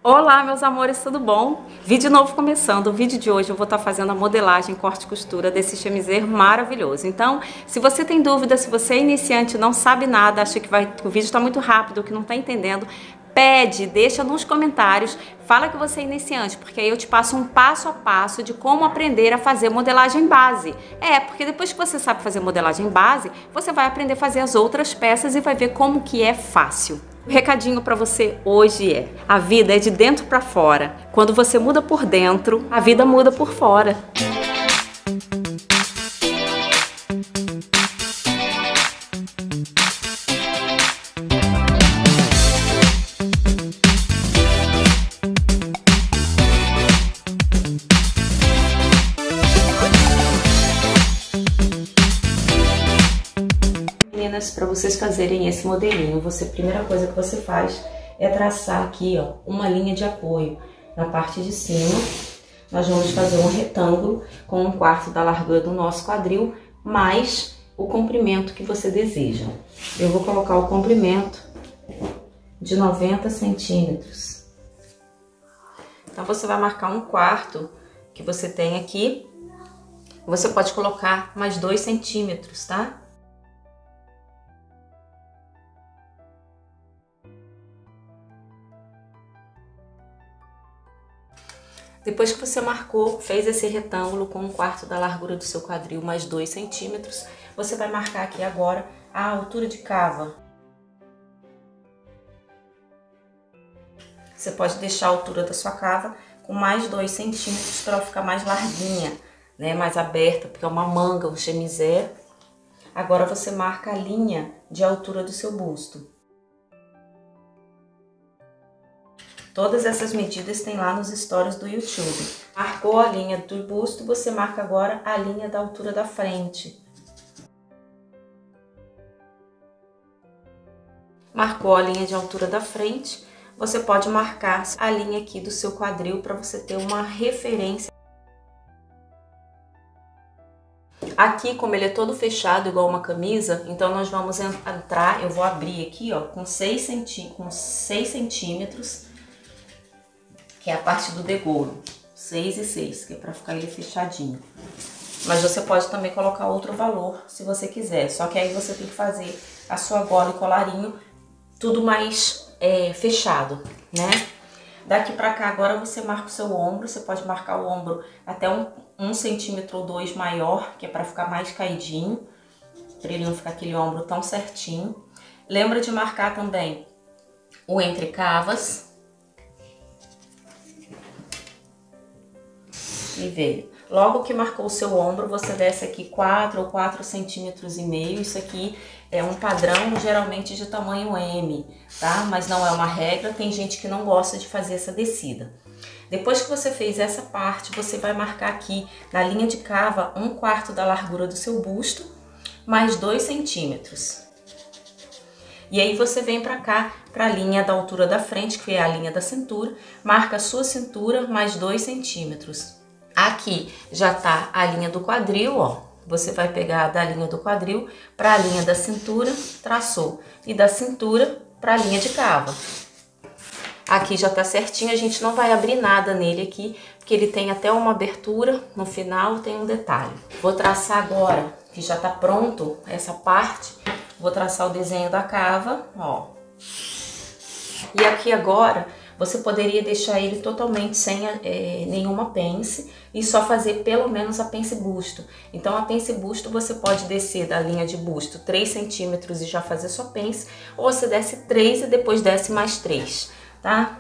Olá, meus amores, tudo bom? Vídeo novo começando. O vídeo de hoje eu vou estar fazendo a modelagem, corte e costura desse chemiser maravilhoso. Então, se você tem dúvida, se você é iniciante, não sabe nada, acha que o vídeo está muito rápido, que não está entendendo, deixa nos comentários, fala que você é iniciante, porque aí eu te passo um passo a passo de como aprender a fazer modelagem base. Porque depois que você sabe fazer modelagem base, você vai aprender a fazer as outras peças e vai ver como que é fácil. O recadinho para você hoje é: a vida é de dentro para fora. Quando você muda por dentro, a vida muda por fora. Para vocês fazerem esse modelinho, a primeira coisa que você faz é traçar aqui, ó, uma linha de apoio na parte de cima. Nós vamos fazer um retângulo com 1/4 da largura do nosso quadril, mais o comprimento que você deseja. Eu vou colocar o comprimento de 90 centímetros. Então, você vai marcar 1/4 que você tem aqui. Você pode colocar mais 2 centímetros, tá? Depois que você marcou, fez esse retângulo com 1/4 da largura do seu quadril mais 2 centímetros, você vai marcar aqui agora a altura de cava. Você pode deixar a altura da sua cava com mais 2 centímetros para ela ficar mais larguinha, né? Mais aberta, porque é uma manga, um chemiser. Agora você marca a linha de altura do seu busto. Todas essas medidas tem lá nos stories do YouTube. Marcou a linha do busto, você marca agora a linha da altura da frente. Marcou a linha de altura da frente, você pode marcar a linha aqui do seu quadril para você ter uma referência. Aqui, como ele é todo fechado, igual uma camisa, então nós vamos entrar, eu vou abrir aqui, ó, com 6 centímetros. Que é a parte do degouro, 6 e 6, que é para ficar ele fechadinho. Mas você pode também colocar outro valor, se você quiser. Só que aí você tem que fazer a sua gola e colarinho tudo mais fechado, né? Daqui pra cá, agora você marca o seu ombro. Você pode marcar o ombro até 1 centímetro ou 2 maior, que é para ficar mais caidinho, para ele não ficar aquele ombro tão certinho. Lembra de marcar também o entrecavas. E veio. Logo que marcou o seu ombro, você desce aqui 4 ou 4,5 centímetros. Isso aqui é um padrão, geralmente de tamanho M, tá? Mas não é uma regra, tem gente que não gosta de fazer essa descida. Depois que você fez essa parte, você vai marcar aqui na linha de cava 1/4 da largura do seu busto, mais 2 centímetros. E aí você vem pra cá, pra linha da altura da frente, que é a linha da cintura, marca a sua cintura, mais 2 centímetros. Aqui já tá a linha do quadril, ó. Você vai pegar da linha do quadril para a linha da cintura, traçou. E da cintura para a linha de cava. Aqui já tá certinho, a gente não vai abrir nada nele aqui, porque ele tem até uma abertura, no final tem um detalhe. Vou traçar agora, que já tá pronto essa parte, vou traçar o desenho da cava, ó. E aqui agora, você poderia deixar ele totalmente sem nenhuma pence e só fazer pelo menos a pence busto. Então, a pence busto você pode descer da linha de busto 3 centímetros e já fazer sua pence, ou você desce 3 e depois desce mais 3, tá?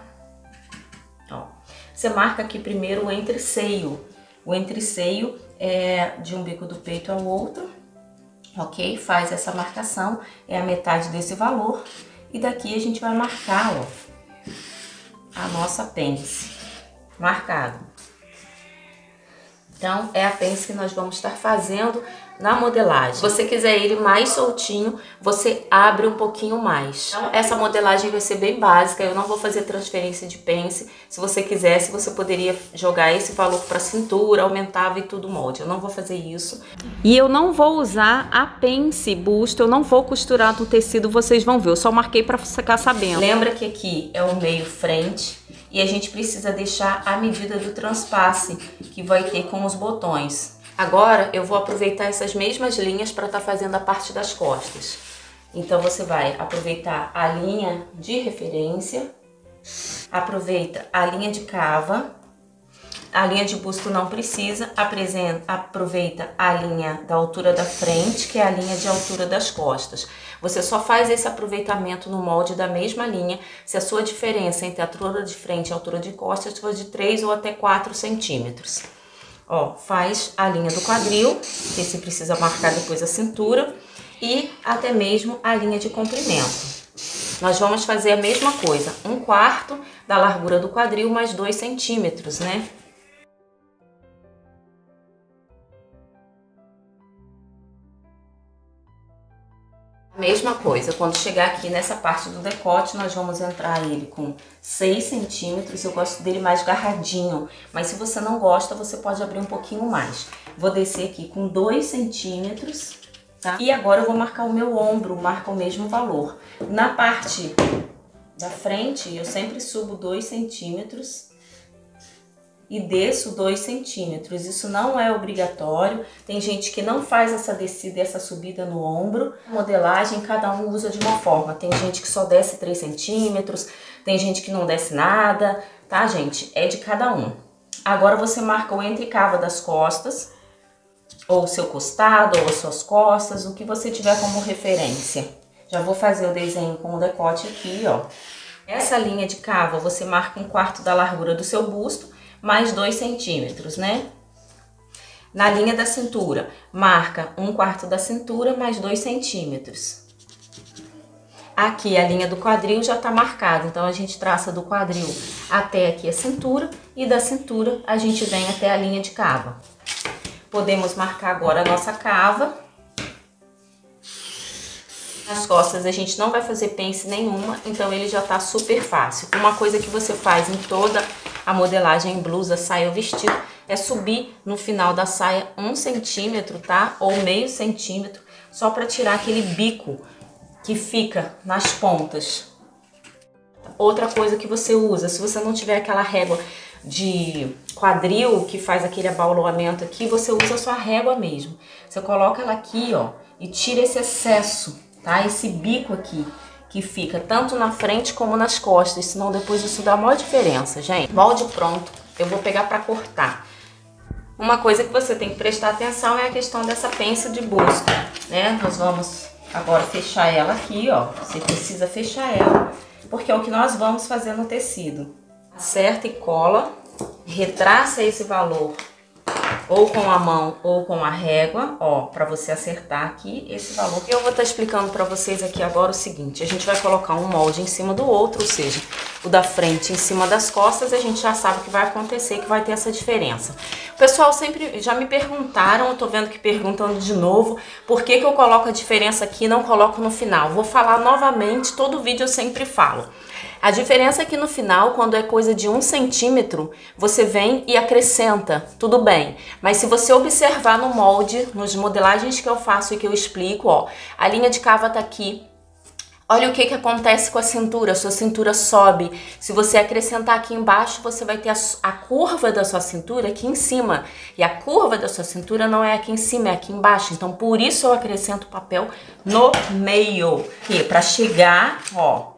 Ó, você marca aqui primeiro o entreceio. O entreceio é de um bico do peito ao outro, ok? Faz essa marcação, é a metade desse valor. E daqui a gente vai marcar, ó, a nossa pence, marcado. Então, é a pence que nós vamos estar fazendo na modelagem. Se você quiser ele mais soltinho, você abre um pouquinho mais. Então, essa modelagem vai ser bem básica, eu não vou fazer transferência de pence. Se você quisesse, você poderia jogar esse valor para cintura, aumentava e tudo molde. Eu não vou fazer isso. E eu não vou usar a pence busto, eu não vou costurar no tecido, vocês vão ver. Eu só marquei para ficar sabendo. Lembra que aqui é o meio frente e a gente precisa deixar a medida do transpasse que vai ter com os botões. Agora eu vou aproveitar essas mesmas linhas para estar fazendo a parte das costas. Então você vai aproveitar a linha de referência, aproveita a linha de cava, a linha de busto não precisa, aproveita a linha da altura da frente, que é a linha de altura das costas. Você só faz esse aproveitamento no molde da mesma linha se a sua diferença entre a altura de frente e a altura de costas for de 3 ou até 4 centímetros. Ó, faz a linha do quadril, que se precisa marcar depois a cintura, e até mesmo a linha de comprimento. Nós vamos fazer a mesma coisa, 1/4 da largura do quadril mais 2 centímetros, né? Mesma coisa, quando chegar aqui nessa parte do decote, nós vamos entrar ele com 6 centímetros, eu gosto dele mais garradinho, mas se você não gosta, você pode abrir um pouquinho mais. Vou descer aqui com 2 centímetros, tá? E agora eu vou marcar o meu ombro, marca o mesmo valor. Na parte da frente, eu sempre subo 2 centímetros e desço 2 centímetros. Isso não é obrigatório. Tem gente que não faz essa descida e essa subida no ombro. Modelagem, cada um usa de uma forma. Tem gente que só desce 3 centímetros, tem gente que não desce nada, tá, gente? É de cada um. Agora você marca o entrecava das costas, ou o seu costado, ou as suas costas, o que você tiver como referência. Já vou fazer o desenho com o decote aqui, ó. Essa linha de cava, você marca 1/4 da largura do seu busto, mais 2 centímetros, né? Na linha da cintura, marca 1/4 da cintura mais 2 centímetros. Aqui a linha do quadril já tá marcada, então a gente traça do quadril até aqui a cintura e da cintura a gente vem até a linha de cava. Podemos marcar agora a nossa cava. Nas costas a gente não vai fazer pence nenhuma, então ele já tá super fácil. Uma coisa que você faz em toda a modelagem em blusa, saia ou vestido, é subir no final da saia 1 centímetro, tá? Ou meio centímetro, só para tirar aquele bico que fica nas pontas. Outra coisa que você usa, se você não tiver aquela régua de quadril que faz aquele abaulamento aqui, você usa a sua régua mesmo. Você coloca ela aqui, ó, e tira esse excesso, tá? Esse bico aqui que fica tanto na frente como nas costas, senão depois isso dá a maior diferença, gente. Molde pronto, eu vou pegar para cortar. Uma coisa que você tem que prestar atenção é a questão dessa pence de busto, né? Nós vamos agora fechar ela aqui, ó. Você precisa fechar ela, porque é o que nós vamos fazer no tecido. Acerta e cola, retraça esse valor ou com a mão ou com a régua, ó, para você acertar aqui esse valor. Eu vou estar explicando para vocês aqui agora o seguinte: a gente vai colocar um molde em cima do outro, ou seja, o da frente em cima das costas, a gente já sabe que vai acontecer, que vai ter essa diferença. O pessoal sempre já me perguntaram, eu tô vendo que perguntando de novo, por que que eu coloco a diferença aqui e não coloco no final? Vou falar novamente, todo vídeo eu sempre falo. A diferença é que no final, quando é coisa de 1 centímetro, você vem e acrescenta, tudo bem. Mas se você observar no molde, nos modelagens que eu faço e que eu explico, ó, a linha de cava tá aqui. Olha o que que acontece com a cintura, sua cintura sobe. Se você acrescentar aqui embaixo, você vai ter a curva da sua cintura aqui em cima. E a curva da sua cintura não é aqui em cima, é aqui embaixo. Então, por isso eu acrescento o papel no meio. E para chegar, ó,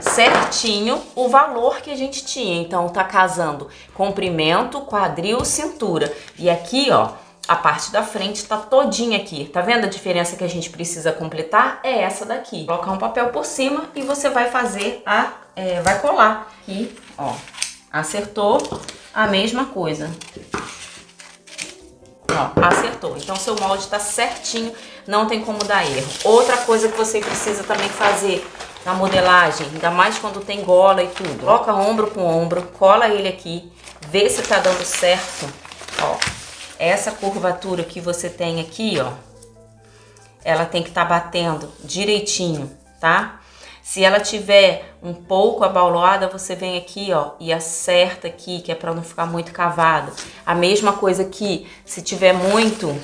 certinho o valor que a gente tinha. Então tá casando comprimento, quadril, cintura. E aqui, ó, a parte da frente tá todinha aqui. Tá vendo a diferença que a gente precisa completar? É essa daqui. Colocar um papel por cima e você vai fazer vai colar aqui, ó. Acertou, a mesma coisa. Ó, acertou. Então seu molde tá certinho, não tem como dar erro. Outra coisa que você precisa também fazer na modelagem, ainda mais quando tem gola e tudo, coloca ombro com ombro, cola ele aqui, vê se tá dando certo, ó, essa curvatura que você tem aqui, ó, ela tem que estar batendo direitinho, tá? Se ela tiver um pouco abaulada, você vem aqui, ó, e acerta aqui, que é para não ficar muito cavado. A mesma coisa aqui, se tiver muito,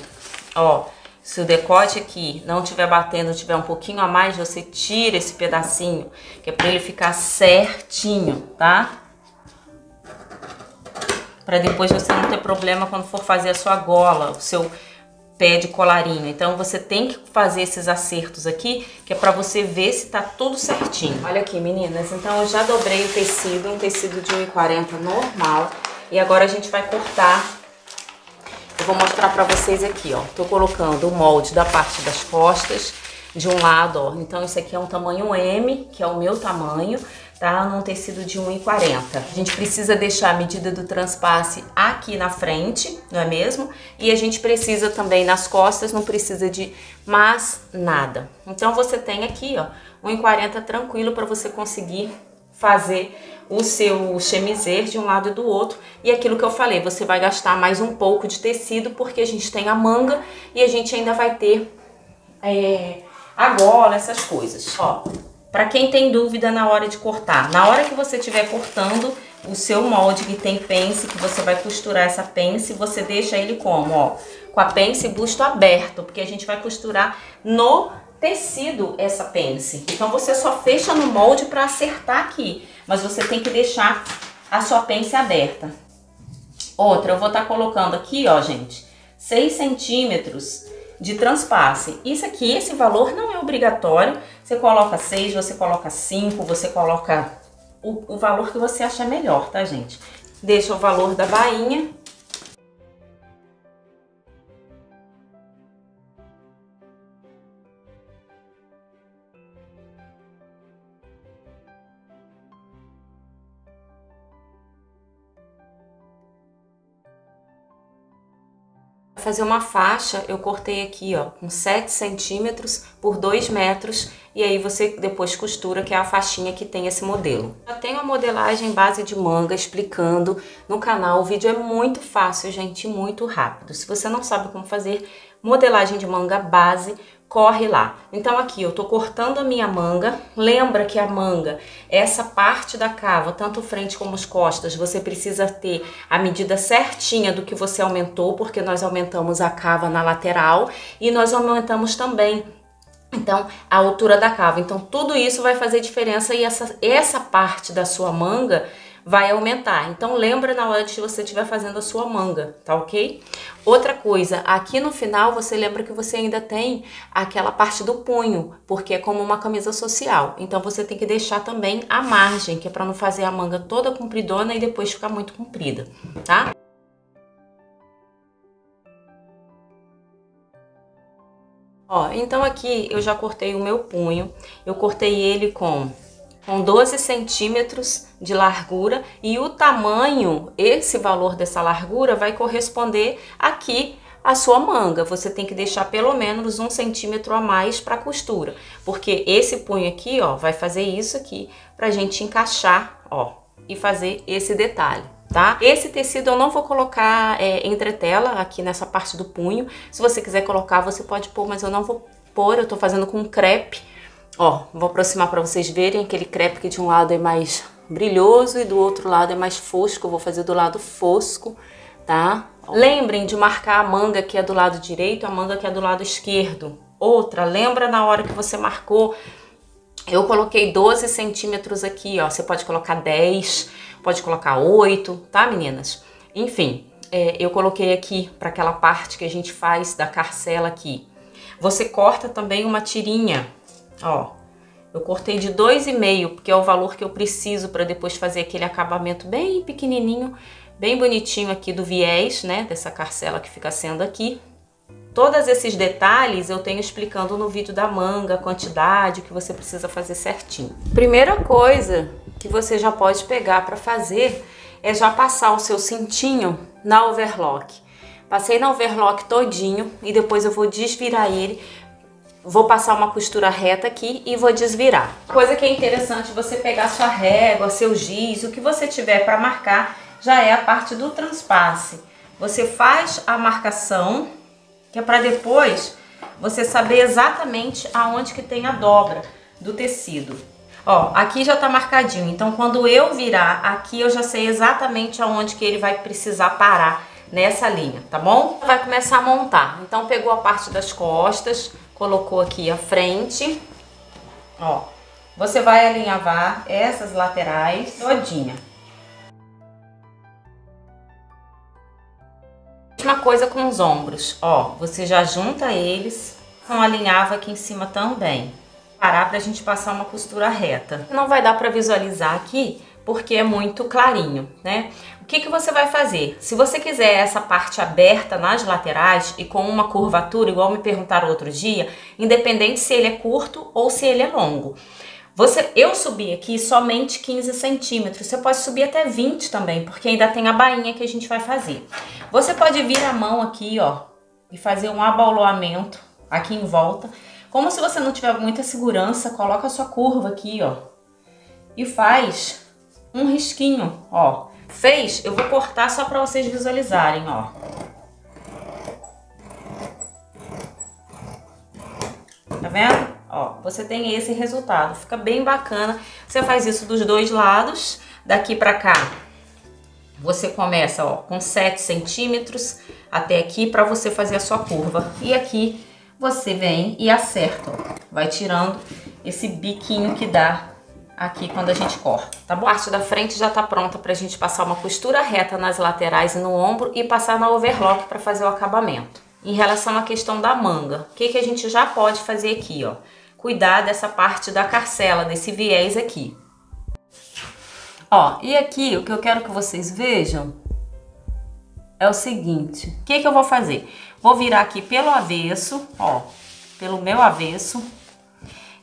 ó, se o decote aqui não tiver batendo, tiver um pouquinho a mais, você tira esse pedacinho, que é para ele ficar certinho, tá? Para depois você não ter problema quando for fazer a sua gola, o seu pé de colarinho. Então você tem que fazer esses acertos aqui, que é para você ver se tá tudo certinho. Olha aqui, meninas, então eu já dobrei o tecido, um tecido de 1,40 normal, e agora a gente vai cortar. Eu vou mostrar pra vocês aqui, ó. Tô colocando o molde da parte das costas de um lado, ó. Então isso aqui é um tamanho M, que é o meu tamanho, tá? Num tecido de 1,40. A gente precisa deixar a medida do transpasse aqui na frente, não é mesmo? E a gente precisa também nas costas, não precisa de mais nada. Então você tem aqui, ó, 1,40 tranquilo para você conseguir fazer o seu chemisê de um lado e do outro. E aquilo que eu falei, você vai gastar mais um pouco de tecido, porque a gente tem a manga e a gente ainda vai ter a gola, essas coisas. Ó, para quem tem dúvida na hora de cortar, na hora que você estiver cortando o seu molde que tem pence, que você vai costurar essa pence, você deixa ele como, ó, com a pence busto aberto, porque a gente vai costurar no tecido essa pence. Então você só fecha no molde para acertar aqui, mas você tem que deixar a sua pence aberta. Outra, eu vou estar colocando aqui, ó, gente, 6 centímetros de transpasse. Isso aqui, esse valor não é obrigatório. Você coloca 6, você coloca 5, você coloca o valor que você achar melhor, tá, gente? Deixa o valor da bainha. Fazer uma faixa, eu cortei aqui, ó, com 7 centímetros por 2 metros, e aí você depois costura, que é a faixinha que tem esse modelo. Já tem uma modelagem base de manga explicando no canal, o vídeo é muito fácil, gente, muito rápido. Se você não sabe como fazer modelagem de manga base, corre lá. Então aqui eu tô cortando a minha manga. Lembra que a manga, essa parte da cava, tanto frente como as costas, você precisa ter a medida certinha do que você aumentou, porque nós aumentamos a cava na lateral e nós aumentamos também, então, a altura da cava. Então tudo isso vai fazer diferença e essa parte da sua manga vai aumentar. Então lembra na hora de você estiver fazendo a sua manga, tá ok? Outra coisa, aqui no final você lembra que você ainda tem aquela parte do punho, porque é como uma camisa social. Então você tem que deixar também a margem, que é para não fazer a manga toda compridona e depois ficar muito comprida, tá? Ó, então aqui eu já cortei o meu punho, eu cortei ele com 12 centímetros de largura e o tamanho, esse valor dessa largura vai corresponder aqui à sua manga. Você tem que deixar pelo menos 1 centímetro a mais para costura, porque esse punho aqui, ó, vai fazer isso aqui pra gente encaixar, ó, e fazer esse detalhe. Tá? Esse tecido eu não vou colocar entretela aqui nessa parte do punho. Se você quiser colocar, você pode pôr, mas eu não vou pôr. Eu tô fazendo com crepe. Ó, vou aproximar para vocês verem aquele crepe que de um lado é mais brilhoso e do outro lado é mais fosco. Eu vou fazer do lado fosco, tá? Lembrem de marcar a manga que é do lado direito, a manga que é do lado esquerdo. Outra, lembra na hora que você marcou? Eu coloquei 12 centímetros aqui, ó. Você pode colocar 10, pode colocar 8, tá, meninas? Enfim, eu coloquei aqui para aquela parte que a gente faz da carcela aqui. Você corta também uma tirinha, ó. Eu cortei de 2,5, porque é o valor que eu preciso para depois fazer aquele acabamento bem pequenininho, bem bonitinho aqui do viés, né? Dessa carcela que fica sendo aqui. Todos esses detalhes eu tenho explicando no vídeo da manga, a quantidade que você precisa fazer certinho. Primeira coisa que você já pode pegar para fazer é já passar o seu cintinho na overlock. Passei na overlock todinho e depois eu vou desvirar ele. Vou passar uma costura reta aqui e vou desvirar. Coisa que é interessante você pegar sua régua, seu giz, o que você tiver para marcar, já é a parte do transpasse. Você faz a marcação, que é para depois você saber exatamente aonde que tem a dobra do tecido. Ó, aqui já tá marcadinho, então quando eu virar aqui eu já sei exatamente aonde que ele vai precisar parar nessa linha, tá bom? Vai começar a montar. Então pegou a parte das costas, colocou aqui a frente, ó. Você vai alinhavar essas laterais todinha. Mesma coisa com os ombros, ó. Você já junta eles, então alinhava aqui em cima também. Parar pra gente passar uma costura reta. Não vai dar pra visualizar aqui, porque é muito clarinho, né? O que que você vai fazer? Se você quiser essa parte aberta nas laterais e com uma curvatura, igual me perguntaram outro dia, independente se ele é curto ou se ele é longo. Eu subi aqui somente 15 centímetros, você pode subir até 20 também, porque ainda tem a bainha que a gente vai fazer. Você pode vir a mão aqui, ó, e fazer um abauloamento aqui em volta. Como se você não tiver muita segurança, coloca a sua curva aqui, ó, e faz um risquinho, ó. Fez? Eu vou cortar só para vocês visualizarem, ó. Tá vendo? Ó, você tem esse resultado, fica bem bacana. Você faz isso dos dois lados, daqui pra cá. Você começa, ó, com 7 centímetros até aqui para você fazer a sua curva. E aqui você vem e acerta, ó. Vai tirando esse biquinho que dá aqui quando a gente corta, tá bom? A parte da frente já tá pronta pra gente passar uma costura reta nas laterais e no ombro e passar na overlock para fazer o acabamento. Em relação à questão da manga, o que que a gente já pode fazer aqui, ó? Cuidar dessa parte da carcela, desse viés aqui. Ó, e aqui o que eu quero que vocês vejam é o seguinte. O que que eu vou fazer? Vou virar aqui pelo avesso, ó, pelo meu avesso,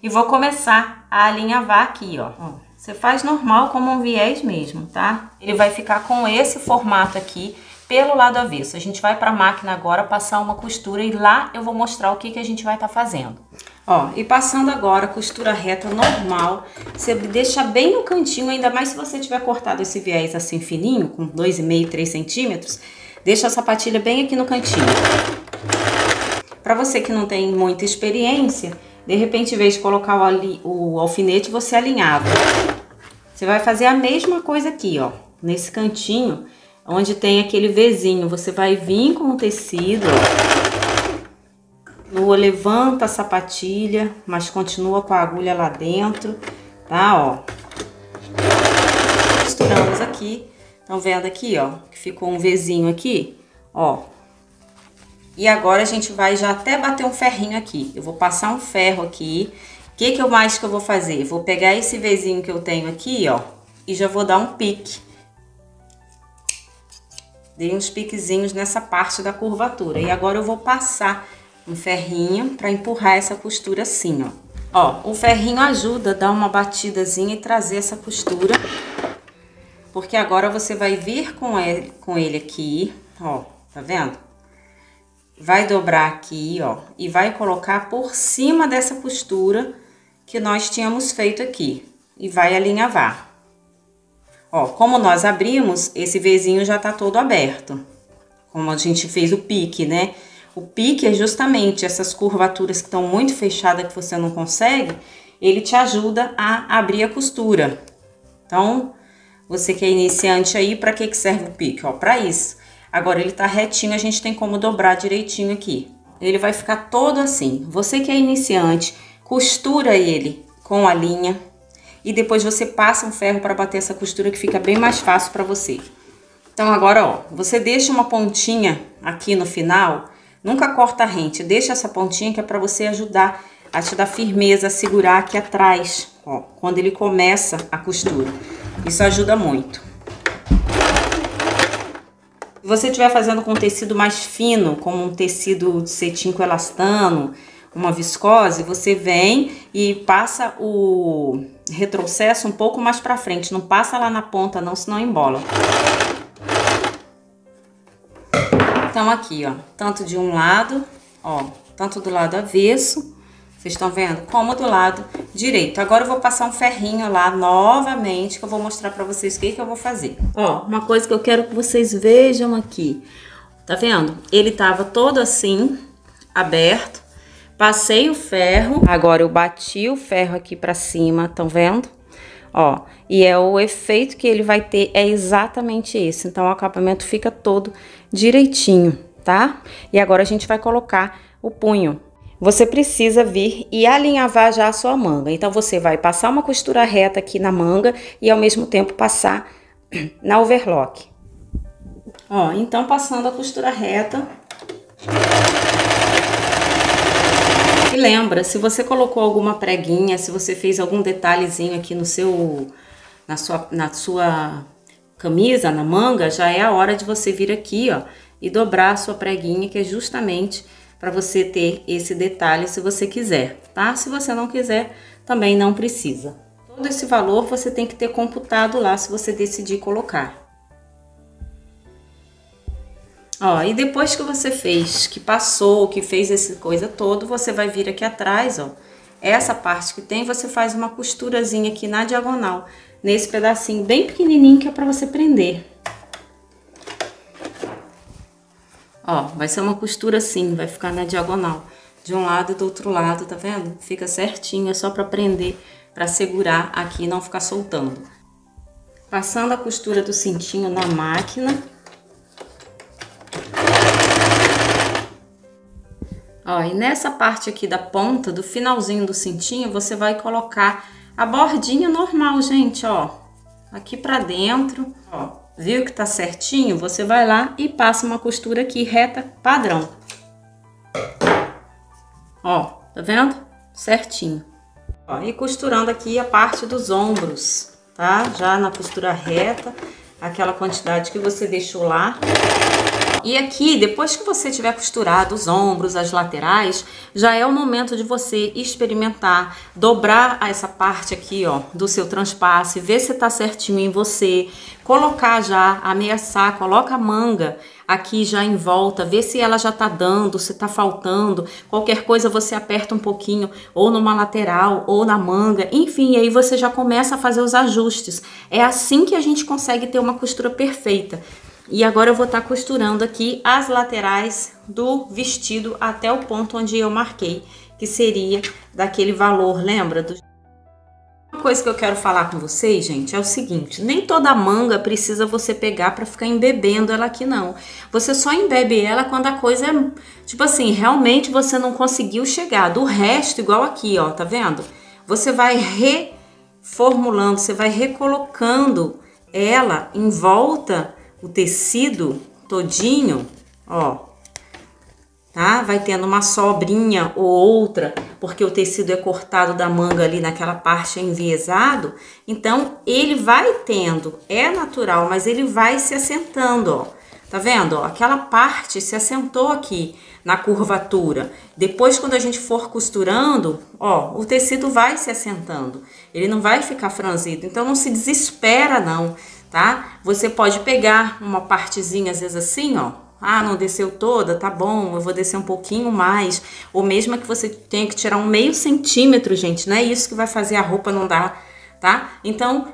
e vou começar a alinhavar aqui, ó. Você faz normal como um viés mesmo, tá? Ele vai ficar com esse formato aqui pelo lado avesso. A gente vai para a máquina agora passar uma costura e lá eu vou mostrar o que que a gente vai estar fazendo. Ó, e passando agora costura reta normal, você deixa bem no cantinho, ainda mais se você tiver cortado esse viés assim fininho, com 2,5, 3 centímetros, deixa a sapatilha bem aqui no cantinho. Para você que não tem muita experiência, de repente, em vez de colocar o alfinete, você alinhava. Você vai fazer a mesma coisa aqui, ó, nesse cantinho, onde tem aquele Vzinho, você vai vir com o tecido, ó. Levanta a sapatilha, mas continua com a agulha lá dentro, tá, ó. Costuramos aqui, estão vendo aqui, ó, que ficou um Vzinho aqui, ó. E agora a gente vai já até bater um ferrinho aqui. Eu vou passar um ferro aqui. O que que eu vou fazer? Vou pegar esse Vzinho que eu tenho aqui, ó, e já vou dar um pique. Dei uns piquezinhos nessa parte da curvatura. E agora eu vou passar um ferrinho para empurrar essa costura assim, ó. Ó, o ferrinho ajuda a dar uma batidazinha e trazer essa costura. Porque agora você vai vir com ele aqui, ó, tá vendo? Vai dobrar aqui, ó, e vai colocar por cima dessa costura que nós tínhamos feito aqui. E vai alinhavar. Ó, como nós abrimos, esse Vzinho já tá todo aberto. Como a gente fez o pique, né? O pique é justamente essas curvaturas que estão muito fechadas que você não consegue, ele te ajuda a abrir a costura. Então, você que é iniciante aí, para que serve o pique? Ó, para isso. Agora ele tá retinho, a gente tem como dobrar direitinho aqui. Ele vai ficar todo assim. Você que é iniciante, costura ele com a linha e depois você passa um ferro para bater essa costura que fica bem mais fácil para você. Então agora, ó, você deixa uma pontinha aqui no final, nunca corta rente, deixa essa pontinha que é para você ajudar a te dar firmeza, a segurar aqui atrás, ó, quando ele começa a costura. Isso ajuda muito. Se você estiver fazendo com tecido mais fino, como um tecido de cetim com elastano, uma viscose, você vem e passa o retrocesso um pouco mais pra frente. Não passa lá na ponta não, senão embola. Então aqui, ó, tanto de um lado, ó, tanto do lado avesso, vocês estão vendo? Como do lado direito. Agora eu vou passar um ferrinho lá novamente, que eu vou mostrar pra vocês o que eu vou fazer. Ó, uma coisa que eu quero que vocês vejam aqui. Tá vendo? Ele tava todo assim, aberto. Passei o ferro, agora eu bati o ferro aqui pra cima, estão vendo? Ó, e é o efeito que ele vai ter é exatamente esse. Então o acabamento fica todo direitinho, tá? E agora a gente vai colocar o punho. Você precisa vir e alinhavar já a sua manga. Então você vai passar uma costura reta aqui na manga e ao mesmo tempo passar na overlock. Ó, então passando a costura reta. E lembra, se você colocou alguma preguinha, se você fez algum detalhezinho aqui no seu, na sua camisa, na manga, já é a hora de você vir aqui, ó, e dobrar a sua preguinha, que é justamente para você ter esse detalhe se você quiser, tá? Se você não quiser, também não precisa. Todo esse valor você tem que ter computado lá se você decidir colocar. Ó, e depois que você fez, que passou, que fez essa coisa toda, você vai vir aqui atrás, ó. Essa parte que tem, você faz uma costurazinha aqui na diagonal, nesse pedacinho bem pequenininho que é pra você prender. Ó, vai ser uma costura assim, vai ficar na diagonal, de um lado e do outro lado, tá vendo? Fica certinho, é só pra prender, pra segurar aqui e não ficar soltando. Passando a costura do cintinho na máquina. Ó, e nessa parte aqui da ponta, do finalzinho do cintinho, você vai colocar a bordinha normal, gente, ó. Aqui pra dentro, ó. Viu que tá certinho? Você vai lá e passa uma costura aqui reta, padrão. Ó, tá vendo? Certinho. Ó, e costurando aqui a parte dos ombros, tá? Já na costura reta, aquela quantidade que você deixou lá. E aqui, depois que você tiver costurado os ombros, as laterais, já é o momento de você experimentar, dobrar essa parte aqui, ó, do seu transpasse, ver se tá certinho em você, colocar já, ameaçar, coloca a manga aqui já em volta, ver se ela já tá dando, se tá faltando, qualquer coisa você aperta um pouquinho, ou numa lateral, ou na manga, enfim, aí você já começa a fazer os ajustes. É assim que a gente consegue ter uma costura perfeita. E agora eu vou estar costurando aqui as laterais do vestido até o ponto onde eu marquei, que seria daquele valor, lembra? Uma coisa que eu quero falar com vocês, gente, é o seguinte, nem toda manga precisa você pegar para ficar embebendo ela aqui, não. Você só embebe ela quando a coisa é, tipo assim, realmente você não conseguiu chegar. Do resto, igual aqui, ó, tá vendo? Você vai reformulando, você vai recolocando ela em volta, o tecido todinho, ó, tá? Vai tendo uma sobrinha ou outra, porque o tecido é cortado da manga ali naquela parte enviesado, então ele vai tendo, é natural, mas ele vai se assentando, ó. Tá vendo, ó? Aquela parte se assentou aqui na curvatura. Depois, quando a gente for costurando, ó, o tecido vai se assentando. Ele não vai ficar franzido, então não se desespera não, tá? Você pode pegar uma partezinha, às vezes assim, ó. Ah, não desceu toda, tá bom, eu vou descer um pouquinho mais. Ou mesmo que você tenha que tirar um meio centímetro, gente, não é isso que vai fazer a roupa não dar, tá? Então,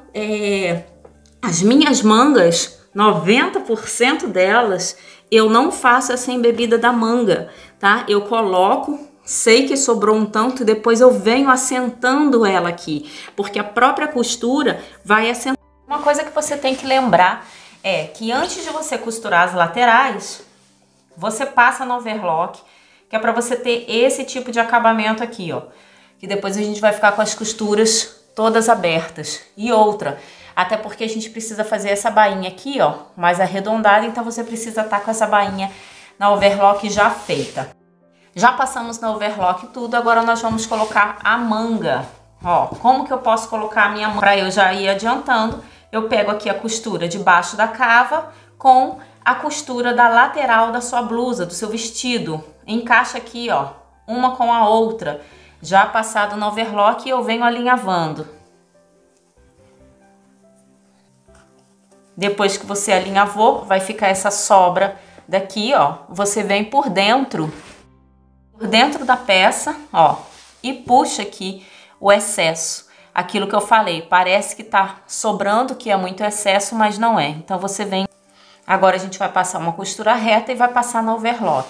as minhas mangas, 90% delas, eu não faço essa embebida da manga, tá? Eu coloco, sei que sobrou um tanto e depois eu venho assentando ela aqui, porque a própria costura vai assentando. Uma coisa que você tem que lembrar é que antes de você costurar as laterais, você passa no overlock, que é para você ter esse tipo de acabamento aqui, ó. Que depois a gente vai ficar com as costuras todas abertas. E outra, até porque a gente precisa fazer essa bainha aqui, ó, mais arredondada, então você precisa estar com essa bainha na overlock já feita. Já passamos na overlock tudo, agora nós vamos colocar a manga. Ó, como que eu posso colocar a minha manga? Para eu já ir adiantando, eu pego aqui a costura de baixo da cava com a costura da lateral da sua blusa, do seu vestido. Encaixa aqui, ó, uma com a outra. Já passado no overlock, eu venho alinhavando. Depois que você alinhavou, vai ficar essa sobra daqui, ó. Você vem por dentro da peça, ó, e puxa aqui o excesso. Aquilo que eu falei, parece que tá sobrando, que é muito excesso, mas não é. Então você vem... Agora a gente vai passar uma costura reta e vai passar no overlock.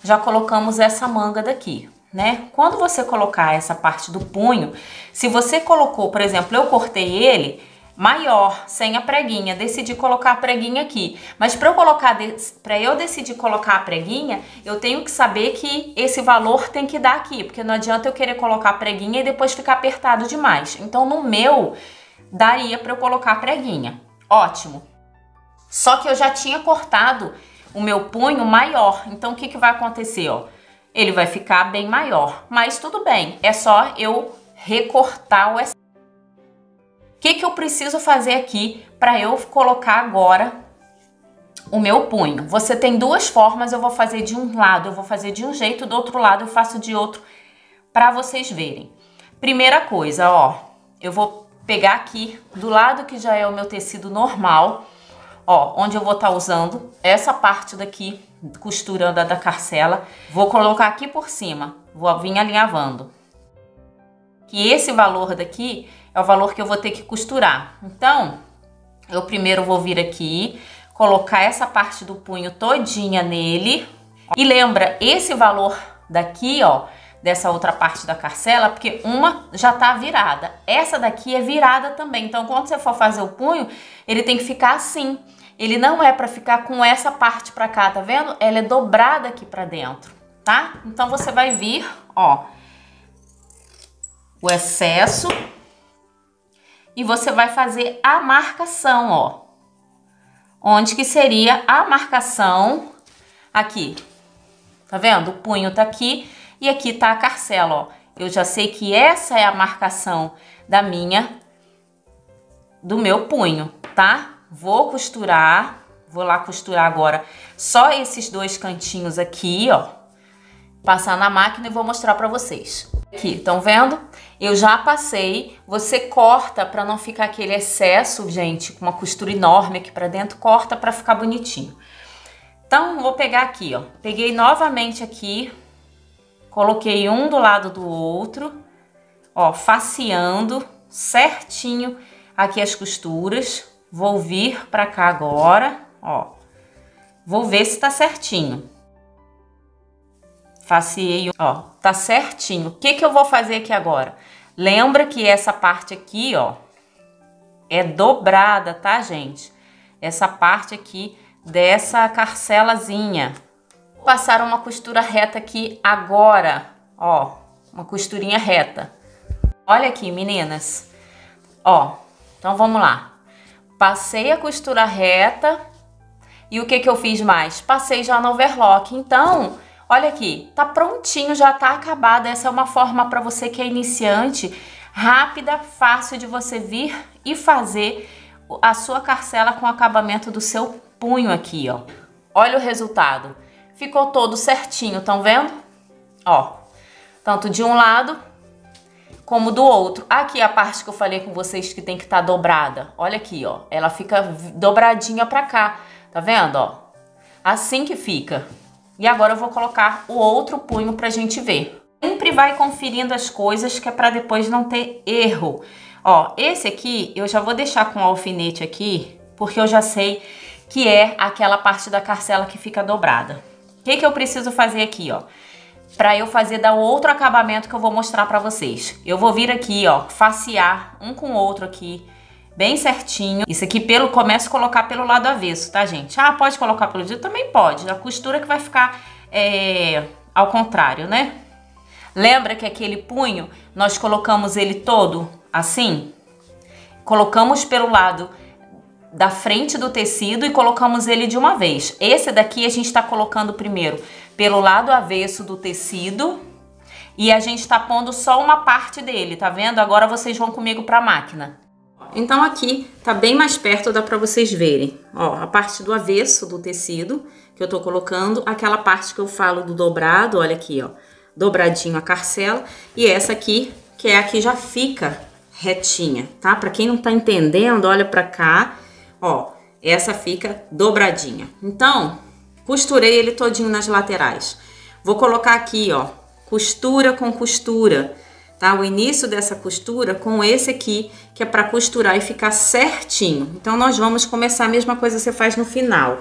Já colocamos essa manga daqui. né? Quando você colocar essa parte do punho, se você colocou, por exemplo, eu cortei ele maior, sem a preguinha, decidi colocar a preguinha aqui. Mas para eu decidir colocar a preguinha, eu tenho que saber que esse valor tem que dar aqui, porque não adianta eu querer colocar a preguinha e depois ficar apertado demais. Então no meu daria para eu colocar a preguinha. Ótimo. Só que eu já tinha cortado o meu punho maior. Então o que vai acontecer, ó? Ele vai ficar bem maior, mas tudo bem, é só eu recortar o excesso. O que eu preciso fazer aqui para eu colocar agora o meu punho? Você tem duas formas, eu vou fazer de um lado, eu vou fazer de um jeito, do outro lado eu faço de outro, para vocês verem. Primeira coisa, ó, eu vou pegar aqui do lado que já é o meu tecido normal, ó, onde eu vou estar usando essa parte daqui, costurando a da carcela, vou colocar aqui por cima, vou vir alinhavando. Que esse valor daqui é o valor que eu vou ter que costurar. Então, eu primeiro vou vir aqui, colocar essa parte do punho todinha nele. E lembra, esse valor daqui, ó, dessa outra parte da carcela, porque uma já tá virada. Essa daqui é virada também. Então, quando você for fazer o punho, ele tem que ficar assim. Ele não é para ficar com essa parte pra cá, tá vendo? Ela é dobrada aqui pra dentro, tá? Então, você vai vir, ó, o excesso e você vai fazer a marcação, ó. Onde que seria a marcação aqui. Tá vendo? O punho tá aqui e aqui tá a carcela, ó. Eu já sei que essa é a marcação do meu punho, tá? Vou costurar, vou lá costurar agora só esses dois cantinhos aqui, ó. Passar na máquina e vou mostrar pra vocês. Aqui, estão vendo? Eu já passei, você corta para não ficar aquele excesso, gente, com uma costura enorme aqui para dentro, corta para ficar bonitinho. Então, vou pegar aqui, ó, peguei novamente aqui, coloquei um do lado do outro, ó, faceando certinho aqui as costuras, vou vir para cá agora, ó, vou ver se tá certinho. Faceei, ó, tá certinho. O que eu vou fazer aqui agora? Lembra que essa parte aqui, ó, é dobrada, tá, gente? Essa parte aqui dessa carcelazinha. Vou passar uma costura reta aqui agora, ó, uma costurinha reta. Olha aqui, meninas. Ó, então vamos lá. Passei a costura reta e o que eu fiz mais? Passei já no overlock. Então, olha aqui, tá prontinho, já tá acabado. Essa é uma forma para você que é iniciante, rápida, fácil de você vir e fazer a sua carcela com o acabamento do seu punho aqui, ó. Olha o resultado. Ficou todo certinho, estão vendo? Ó, tanto de um lado como do outro. Aqui a parte que eu falei com vocês que tem que estar dobrada. Olha aqui, ó, ela fica dobradinha pra cá, tá vendo, ó? Assim que fica. E agora eu vou colocar o outro punho pra gente ver. Sempre vai conferindo as coisas que é pra depois não ter erro. Ó, esse aqui eu já vou deixar com o alfinete aqui, porque eu já sei que é aquela parte da carcela que fica dobrada. O que eu preciso fazer aqui, ó? Pra eu fazer dar outro acabamento que eu vou mostrar pra vocês. Eu vou vir aqui, ó, facear um com o outro aqui, bem certinho. Isso aqui começo a colocar pelo lado avesso, tá, gente? Ah, pode colocar pelo dia? Também pode. A costura que vai ficar ao contrário, né? Lembra que aquele punho, nós colocamos ele todo assim? Colocamos pelo lado da frente do tecido e colocamos ele de uma vez. Esse daqui a gente tá colocando primeiro pelo lado avesso do tecido e a gente tá pondo só uma parte dele, tá vendo? Agora vocês vão comigo pra máquina. Então aqui tá bem mais perto, dá pra vocês verem. Ó, a parte do avesso do tecido que eu tô colocando, aquela parte que eu falo do dobrado, olha aqui, ó, dobradinho a carcela, e essa aqui, que é a que já fica retinha, tá? Pra quem não tá entendendo, olha pra cá, ó, essa fica dobradinha. Então, costurei ele todinho nas laterais. Vou colocar aqui, ó, costura com costura, tá? O início dessa costura com esse aqui, que é para costurar e ficar certinho. Então, nós vamos começar a mesma coisa que você faz no final.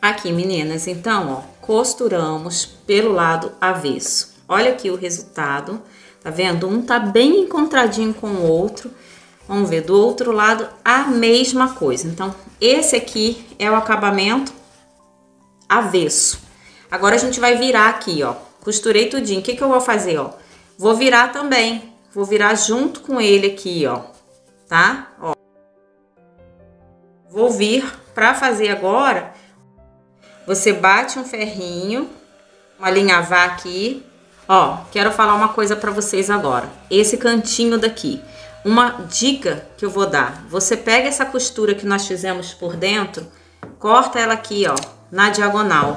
Aqui, meninas, então, ó, costuramos pelo lado avesso. Olha aqui o resultado, tá vendo? Um tá bem encontradinho com o outro. Vamos ver, do outro lado a mesma coisa. Então, esse aqui é o acabamento avesso. Agora a gente vai virar aqui, ó. Costurei tudinho. O que que eu vou fazer, ó? Vou virar também. Vou virar junto com ele aqui, ó. Tá? Ó. Vou vir pra fazer agora. Você bate um ferrinho, um alinhavar aqui. Ó, quero falar uma coisa pra vocês agora. Esse cantinho daqui. Uma dica que eu vou dar. Você pega essa costura que nós fizemos por dentro, corta ela aqui, ó, na diagonal.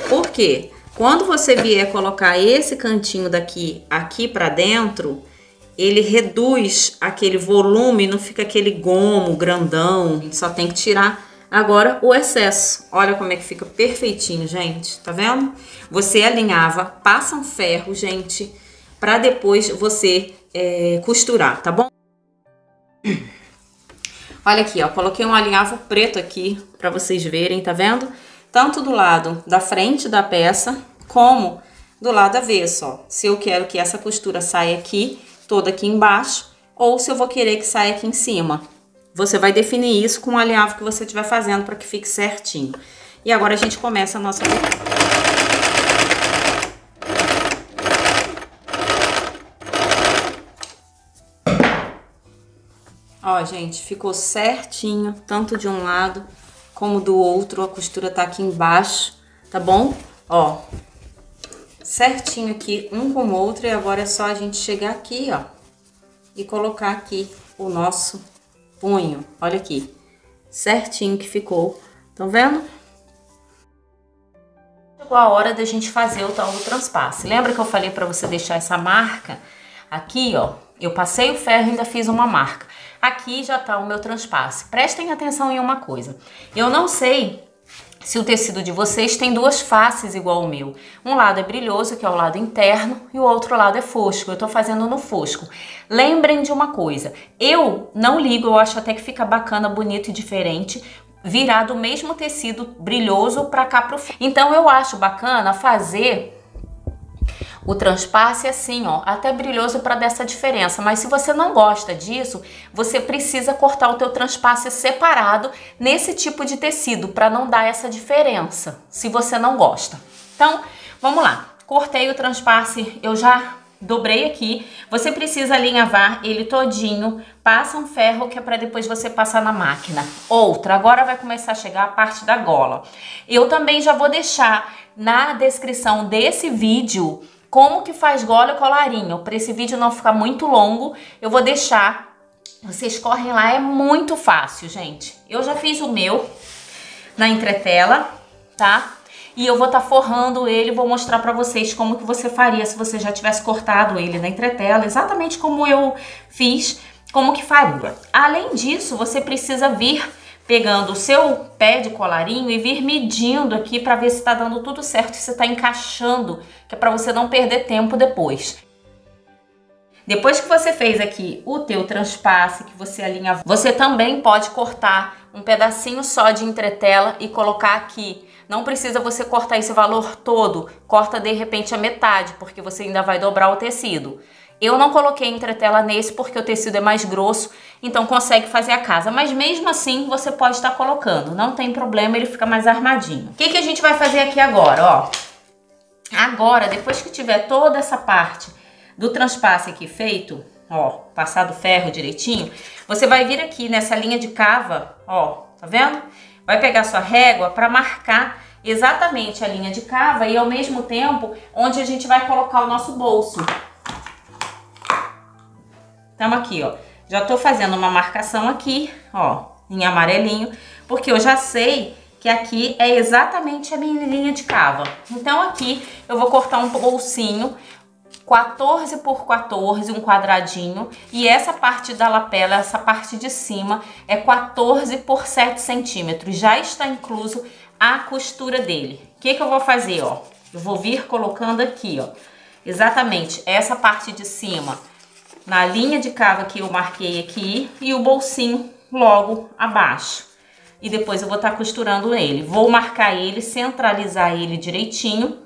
Por quê? Quando você vier colocar esse cantinho daqui aqui pra dentro, ele reduz aquele volume, não fica aquele gomo grandão. A gente só tem que tirar agora o excesso. Olha como é que fica perfeitinho, gente. Tá vendo? Você alinhava, passa um ferro, gente, pra depois você costurar, tá bom? Olha aqui, ó, coloquei um alinhavo preto aqui pra vocês verem, tá vendo? Tanto do lado da frente da peça, como do lado avesso, ó. Se eu quero que essa costura saia aqui, toda aqui embaixo, ou se eu vou querer que saia aqui em cima. Você vai definir isso com o alinhavo que você estiver fazendo para que fique certinho. E agora a gente começa a nossa... Ó, gente, ficou certinho, tanto de um lado como do outro. A costura tá aqui embaixo, tá bom? Ó, certinho aqui, um com o outro. E agora é só a gente chegar aqui, ó, e colocar aqui o nosso punho. Olha aqui, certinho que ficou. Estão vendo? Chegou a hora da gente fazer o tal do transpasse. Lembra que eu falei pra você deixar essa marca aqui, ó? Eu passei o ferro e ainda fiz uma marca. Aqui já tá o meu transpasse. Prestem atenção em uma coisa. Eu não sei se o tecido de vocês tem duas faces igual o meu. Um lado é brilhoso, que é o lado interno, e o outro lado é fosco. Eu tô fazendo no fosco. Lembrem de uma coisa. Eu não ligo, eu acho até que fica bacana, bonito e diferente virar do mesmo tecido brilhoso pra cá pro fundo. Então eu acho bacana fazer o transpasse assim, ó, até brilhoso para dar essa diferença. Mas se você não gosta disso, você precisa cortar o teu transpasse separado nesse tipo de tecido para não dar essa diferença, se você não gosta. Então, vamos lá. Cortei o transpasse, eu já dobrei aqui. Você precisa alinhavar ele todinho, passa um ferro que é para depois você passar na máquina. Outra, agora vai começar a chegar a parte da gola. Eu também já vou deixar na descrição desse vídeo como que faz gola e colarinho. Para esse vídeo não ficar muito longo, eu vou deixar. Vocês correm lá, é muito fácil, gente. Eu já fiz o meu na entretela, tá? E eu vou estar forrando ele, vou mostrar pra vocês como que você faria se você já tivesse cortado ele na entretela, exatamente como eu fiz, como que faria. Além disso, você precisa vir pegando o seu pé de colarinho e vir medindo aqui para ver se tá dando tudo certo, se tá encaixando, que é para você não perder tempo depois. Depois que você fez aqui o teu transpasse, que você alinha, você também pode cortar um pedacinho só de entretela e colocar aqui. Não precisa você cortar esse valor todo, corta de repente a metade, porque você ainda vai dobrar o tecido. Eu não coloquei entretela nesse porque o tecido é mais grosso, então consegue fazer a casa. Mas mesmo assim você pode estar colocando, não tem problema, ele fica mais armadinho. O que que a gente vai fazer aqui agora, ó? Agora, depois que tiver toda essa parte do transpasse aqui feito, ó, passado o ferro direitinho, você vai vir aqui nessa linha de cava, ó, tá vendo? Vai pegar sua régua para marcar exatamente a linha de cava e ao mesmo tempo onde a gente vai colocar o nosso bolso. Estamos aqui, ó. Já tô fazendo uma marcação aqui, ó, em amarelinho, porque eu já sei que aqui é exatamente a minha linha de cava. Então aqui eu vou cortar um bolsinho 14 por 14, um quadradinho, e essa parte da lapela, essa parte de cima é 14 por 7 centímetros. Já está incluso a costura dele. O que que eu vou fazer, ó? Eu vou vir colocando aqui, ó, exatamente essa parte de cima na linha de cava que eu marquei aqui e o bolsinho logo abaixo. e depois eu vou estar costurando ele. Vou marcar ele, centralizar ele direitinho,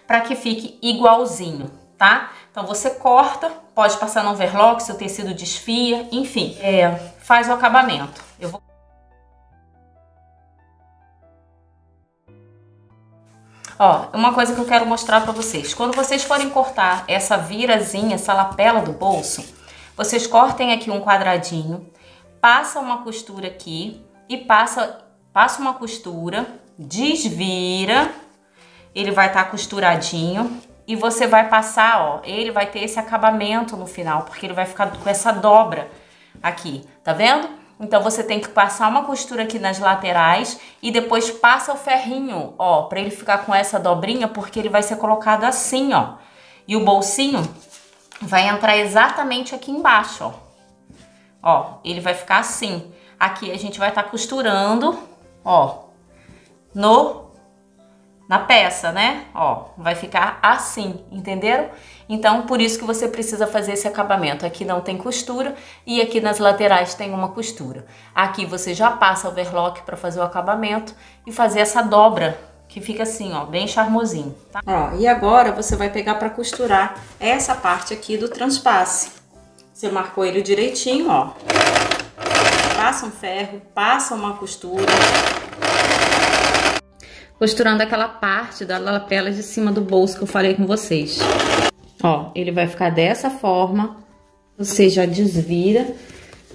para que fique igualzinho, tá? Então você corta, pode passar no overlock se o tecido desfia, enfim, faz o acabamento. Eu vou... Ó, uma coisa que eu quero mostrar pra vocês. Quando vocês forem cortar essa virazinha, essa lapela do bolso, vocês cortem aqui um quadradinho, passa uma costura aqui e passa uma costura, desvira, ele vai estar costuradinho e você vai passar, ó, ele vai ter esse acabamento no final, porque ele vai ficar com essa dobra aqui, tá vendo? Então você tem que passar uma costura aqui nas laterais e depois passa o ferrinho, ó, pra ele ficar com essa dobrinha, porque ele vai ser colocado assim, ó. E o bolsinho vai entrar exatamente aqui embaixo, ó. Ó, ele vai ficar assim. Aqui a gente vai estar costurando, ó, na peça, né? Ó, vai ficar assim, entenderam? Então, por isso que você precisa fazer esse acabamento. Aqui não tem costura e aqui nas laterais tem uma costura. Aqui você já passa o overlock para fazer o acabamento e fazer essa dobra, que fica assim, ó, bem charmosinho, tá? Ó, e agora você vai pegar para costurar essa parte aqui do transpasse. Você marcou ele direitinho, ó. Passa um ferro, passa uma costura. Costurando aquela parte da lapela de cima do bolso que eu falei com vocês. Ó, ele vai ficar dessa forma. Você já desvira,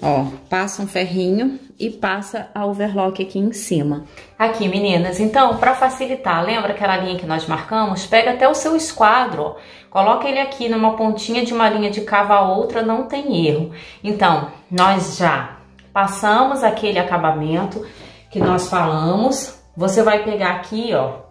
ó, passa um ferrinho e passa a overlock aqui em cima. Aqui, meninas, então, pra facilitar, lembra aquela linha que nós marcamos? Pega até o seu esquadro, ó, coloca ele aqui numa pontinha de uma linha de cava a outra, não tem erro. Então, nós já passamos aquele acabamento que nós falamos. Você vai pegar aqui, ó,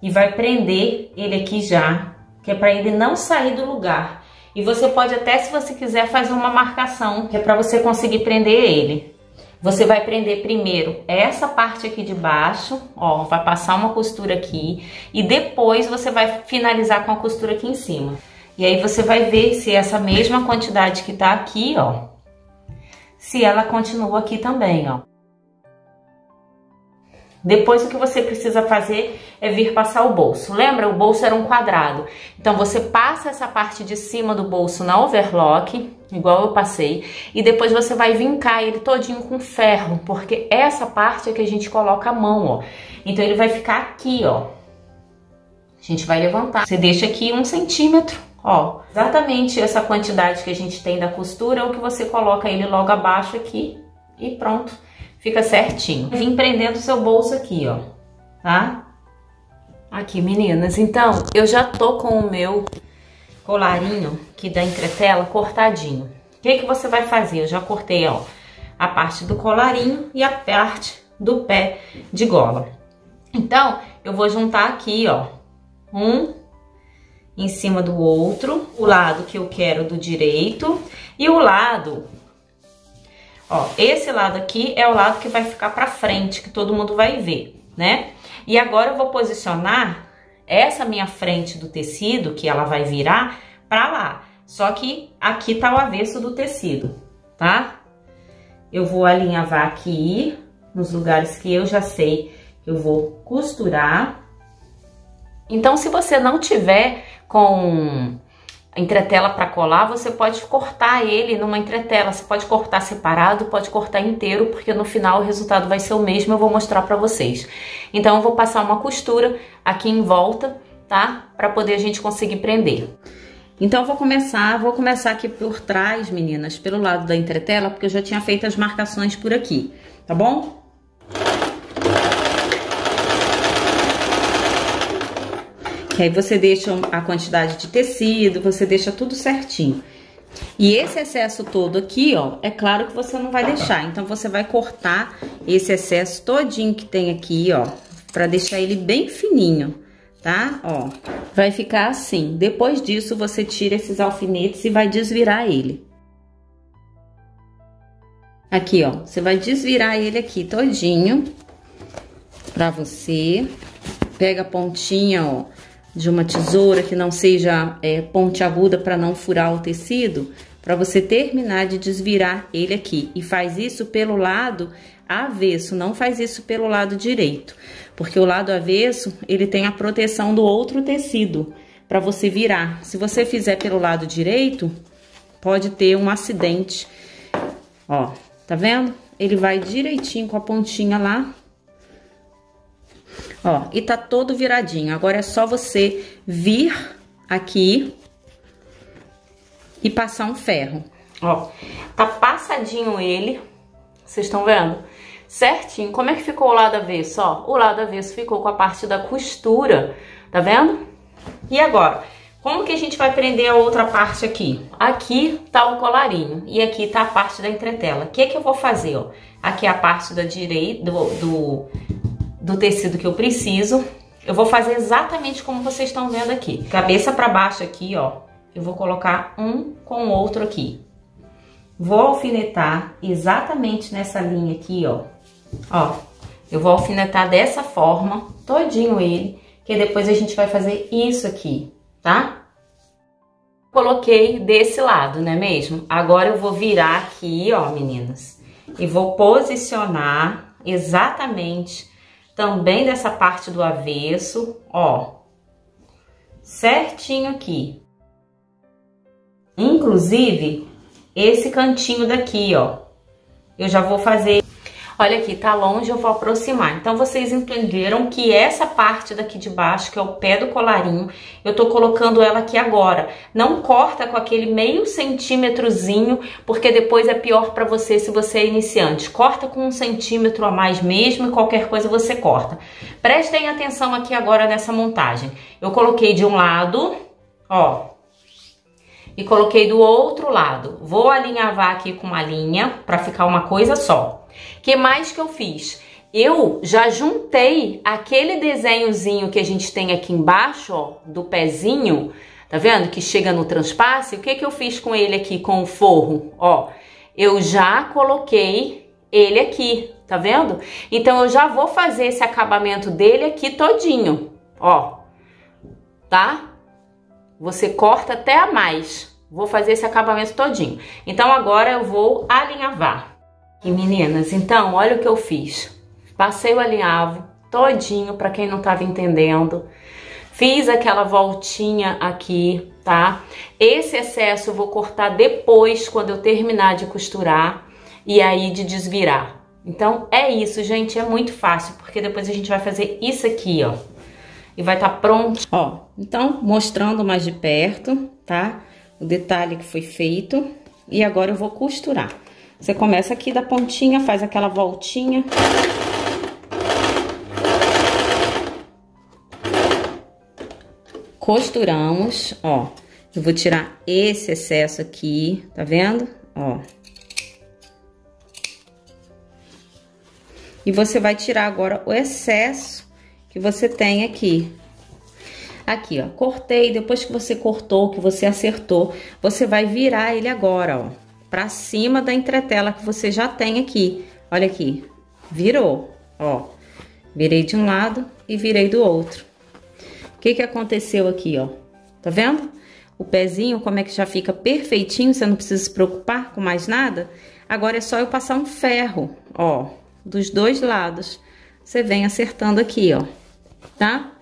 e vai prender ele aqui já, que é para ele não sair do lugar. E você pode até, se você quiser, fazer uma marcação, que é para você conseguir prender ele. Você vai prender primeiro essa parte aqui de baixo, ó, vai passar uma costura aqui, e depois você vai finalizar com a costura aqui em cima. E aí você vai ver se essa mesma quantidade que tá aqui, ó, se ela continua aqui também, ó. Depois o que você precisa fazer é vir passar o bolso. Lembra? O bolso era um quadrado. Então você passa essa parte de cima do bolso na overlock, igual eu passei, e depois você vai vincar ele todinho com ferro, porque essa parte é que a gente coloca a mão, ó. Então ele vai ficar aqui, ó. A gente vai levantar. Você deixa aqui 1 centímetro, ó. Exatamente essa quantidade que a gente tem da costura é o que você coloca ele logo abaixo aqui e pronto. Fica certinho. Vim prendendo o seu bolso aqui, ó, tá? Aqui, meninas. Então, eu já tô com o meu colarinho aqui da entretela cortadinho. O que que você vai fazer? Eu já cortei, ó, a parte do colarinho e a parte do pé de gola. Então, eu vou juntar aqui, ó, um em cima do outro, o lado que eu quero do direito e o lado... Ó, esse lado aqui é o lado que vai ficar pra frente, que todo mundo vai ver, né? E agora eu vou posicionar essa minha frente do tecido, que ela vai virar, pra lá. Só que aqui tá o avesso do tecido, tá? Eu vou alinhavar aqui, nos lugares que eu já sei que eu vou costurar. Então, se você não tiver com... entretela para colar, você pode cortar ele numa entretela, você pode cortar separado, pode cortar inteiro, porque no final o resultado vai ser o mesmo, eu vou mostrar para vocês. Então eu vou passar uma costura aqui em volta, tá? Para poder a gente conseguir prender. Então vou começar aqui por trás, meninas, pelo lado da entretela, porque eu já tinha feito as marcações por aqui, tá bom? Que aí você deixa a quantidade de tecido, você deixa tudo certinho. E esse excesso todo aqui, ó, é claro que você não vai deixar. Então, você vai cortar esse excesso todinho que tem aqui, ó, pra deixar ele bem fininho, tá? Ó, vai ficar assim. Depois disso, você tira esses alfinetes e vai desvirar ele. Aqui, ó, você vai desvirar ele aqui todinho pra você. Pega a pontinha, ó, de uma tesoura que não seja ponte aguda para não furar o tecido, para você terminar de desvirar ele aqui. E faz isso pelo lado avesso, não faz isso pelo lado direito, porque o lado avesso, ele tem a proteção do outro tecido para você virar. Se você fizer pelo lado direito, pode ter um acidente. Ó, tá vendo? Ele vai direitinho com a pontinha lá. Ó, e tá todo viradinho. Agora é só você vir aqui e passar um ferro. Ó, tá passadinho ele. Vocês estão vendo? Certinho. Como é que ficou o lado avesso? Ó, o lado avesso ficou com a parte da costura. Tá vendo? E agora, como que a gente vai prender a outra parte aqui? Aqui tá o colarinho e aqui tá a parte da entretela. O que que eu vou fazer, ó? Aqui é a parte da direita do tecido que eu preciso. Eu vou fazer exatamente como vocês estão vendo aqui. Cabeça para baixo aqui, ó. Eu vou colocar um com o outro aqui. Vou alfinetar exatamente nessa linha aqui, ó. Ó, eu vou alfinetar dessa forma, todinho ele, que depois a gente vai fazer isso aqui, tá? Coloquei desse lado, não é mesmo? Agora eu vou virar aqui, ó, meninas, e vou posicionar exatamente também dessa parte do avesso, ó, certinho aqui. Inclusive, esse cantinho daqui, ó, eu já vou fazer. Olha aqui, tá longe, eu vou aproximar. Então, vocês entenderam que essa parte daqui de baixo, que é o pé do colarinho, eu tô colocando ela aqui agora. Não corta com aquele meio centímetrozinho, porque depois é pior pra você se você é iniciante. Corta com 1 centímetro a mais mesmo e qualquer coisa você corta. Prestem atenção aqui agora nessa montagem. Eu coloquei de um lado, ó, e coloquei do outro lado. Vou alinhavar aqui com uma linha pra ficar uma coisa só. O que mais que eu fiz? Eu já juntei aquele desenhozinho que a gente tem aqui embaixo, ó, do pezinho, tá vendo? Que chega no transpasse. O que que eu fiz com ele aqui, com o forro? Ó, eu já coloquei ele aqui, tá vendo? Então, eu já vou fazer esse acabamento dele aqui todinho, ó, tá? Você corta até a mais. Vou fazer esse acabamento todinho. Então, agora eu vou alinhavar. E meninas, então, olha o que eu fiz. Passei o alinhavo todinho, pra quem não tava entendendo. Fiz aquela voltinha aqui, tá? Esse excesso eu vou cortar depois, quando eu terminar de costurar e aí de desvirar. Então, é isso, gente, é muito fácil, porque depois a gente vai fazer isso aqui, ó. E vai estar pronto. Ó, então, mostrando mais de perto, tá? O detalhe que foi feito. E agora eu vou costurar. Você começa aqui da pontinha, faz aquela voltinha. Costuramos, ó. Eu vou tirar esse excesso aqui, tá vendo? Ó. E você vai tirar agora o excesso que você tem aqui. Aqui, ó, cortei. Depois que você cortou, que você acertou, você vai virar ele agora, ó, pra cima da entretela que você já tem aqui. Olha aqui, virou, ó. Virei de um lado e virei do outro. O que que aconteceu aqui, ó? Tá vendo? O pezinho, como é que já fica perfeitinho, você não precisa se preocupar com mais nada. Agora é só eu passar um ferro, ó, dos dois lados. Você vem acertando aqui, ó, tá?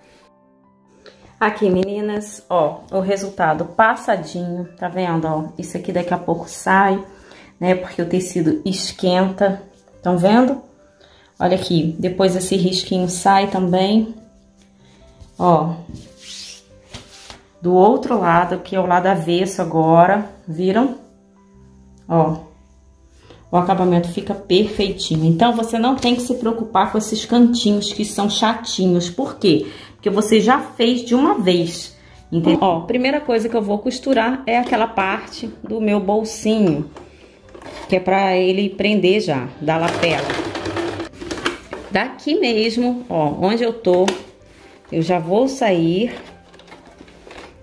Aqui, meninas, ó, o resultado passadinho, tá vendo, ó? Isso aqui daqui a pouco sai, né, porque o tecido esquenta, estão vendo? Olha aqui, depois esse risquinho sai também, ó. Do outro lado, que é o lado avesso agora, viram? Ó, o acabamento fica perfeitinho. Então, você não tem que se preocupar com esses cantinhos que são chatinhos. Por quê? Porque você já fez de uma vez, entendeu? Ó, primeira coisa que eu vou costurar é aquela parte do meu bolsinho, que é pra ele prender já, da lapela. Daqui mesmo, ó, onde eu tô, eu já vou sair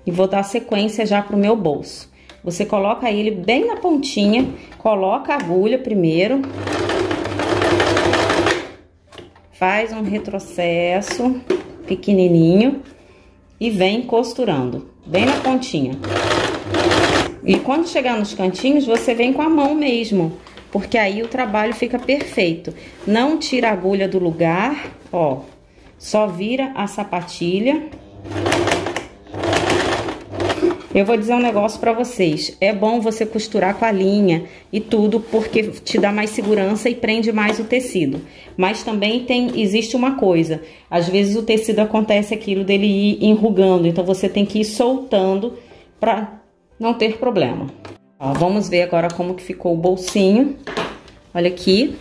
e vou dar sequência já pro meu bolso. Você coloca ele bem na pontinha, coloca a agulha primeiro, faz um retrocesso pequenininho e vem costurando bem na pontinha. E quando chegar nos cantinhos, você vem com a mão mesmo, porque aí o trabalho fica perfeito. Não tira a agulha do lugar, ó, só vira a sapatilha. Eu vou dizer um negócio pra vocês, é bom você costurar com a linha e tudo, porque te dá mais segurança e prende mais o tecido. Mas também existe uma coisa, às vezes o tecido acontece aquilo dele ir enrugando, então você tem que ir soltando pra não ter problema. Ó, vamos ver agora como que ficou o bolsinho. Olha aqui,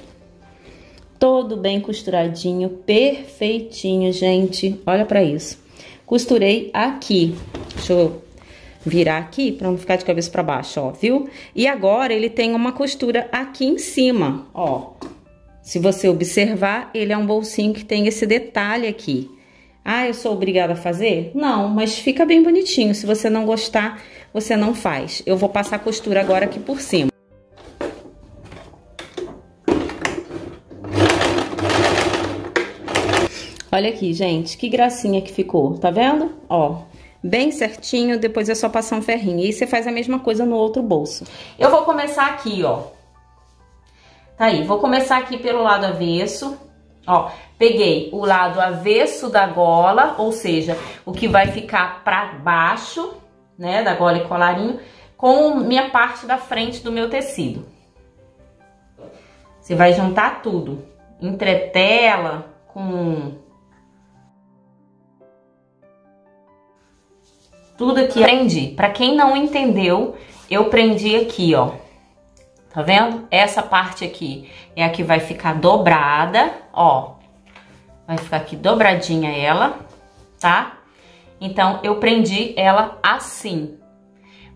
todo bem costuradinho, perfeitinho, gente. Olha pra isso. Costurei aqui, deixa eu virar aqui para não ficar de cabeça para baixo, ó, viu? E agora ele tem uma costura aqui em cima, ó. Se você observar, ele é um bolsinho que tem esse detalhe aqui. Ah, eu sou obrigada a fazer? Não, mas fica bem bonitinho. Se você não gostar, você não faz. Eu vou passar a costura agora aqui por cima. Olha aqui, gente, que gracinha que ficou, tá vendo? Ó, bem certinho, depois é só passar um ferrinho. E aí você faz a mesma coisa no outro bolso. Eu vou começar aqui, ó. Tá aí, vou começar aqui pelo lado avesso. Ó, peguei o lado avesso da gola, ou seja, o que vai ficar pra baixo, né, da gola e colarinho, com minha parte da frente do meu tecido. Você vai juntar tudo, entretela com tudo aqui. Prendi. Pra quem não entendeu, eu prendi aqui, ó. Tá vendo? Essa parte aqui é a que vai ficar dobrada, ó. Vai ficar aqui dobradinha ela, tá? Então, eu prendi ela assim.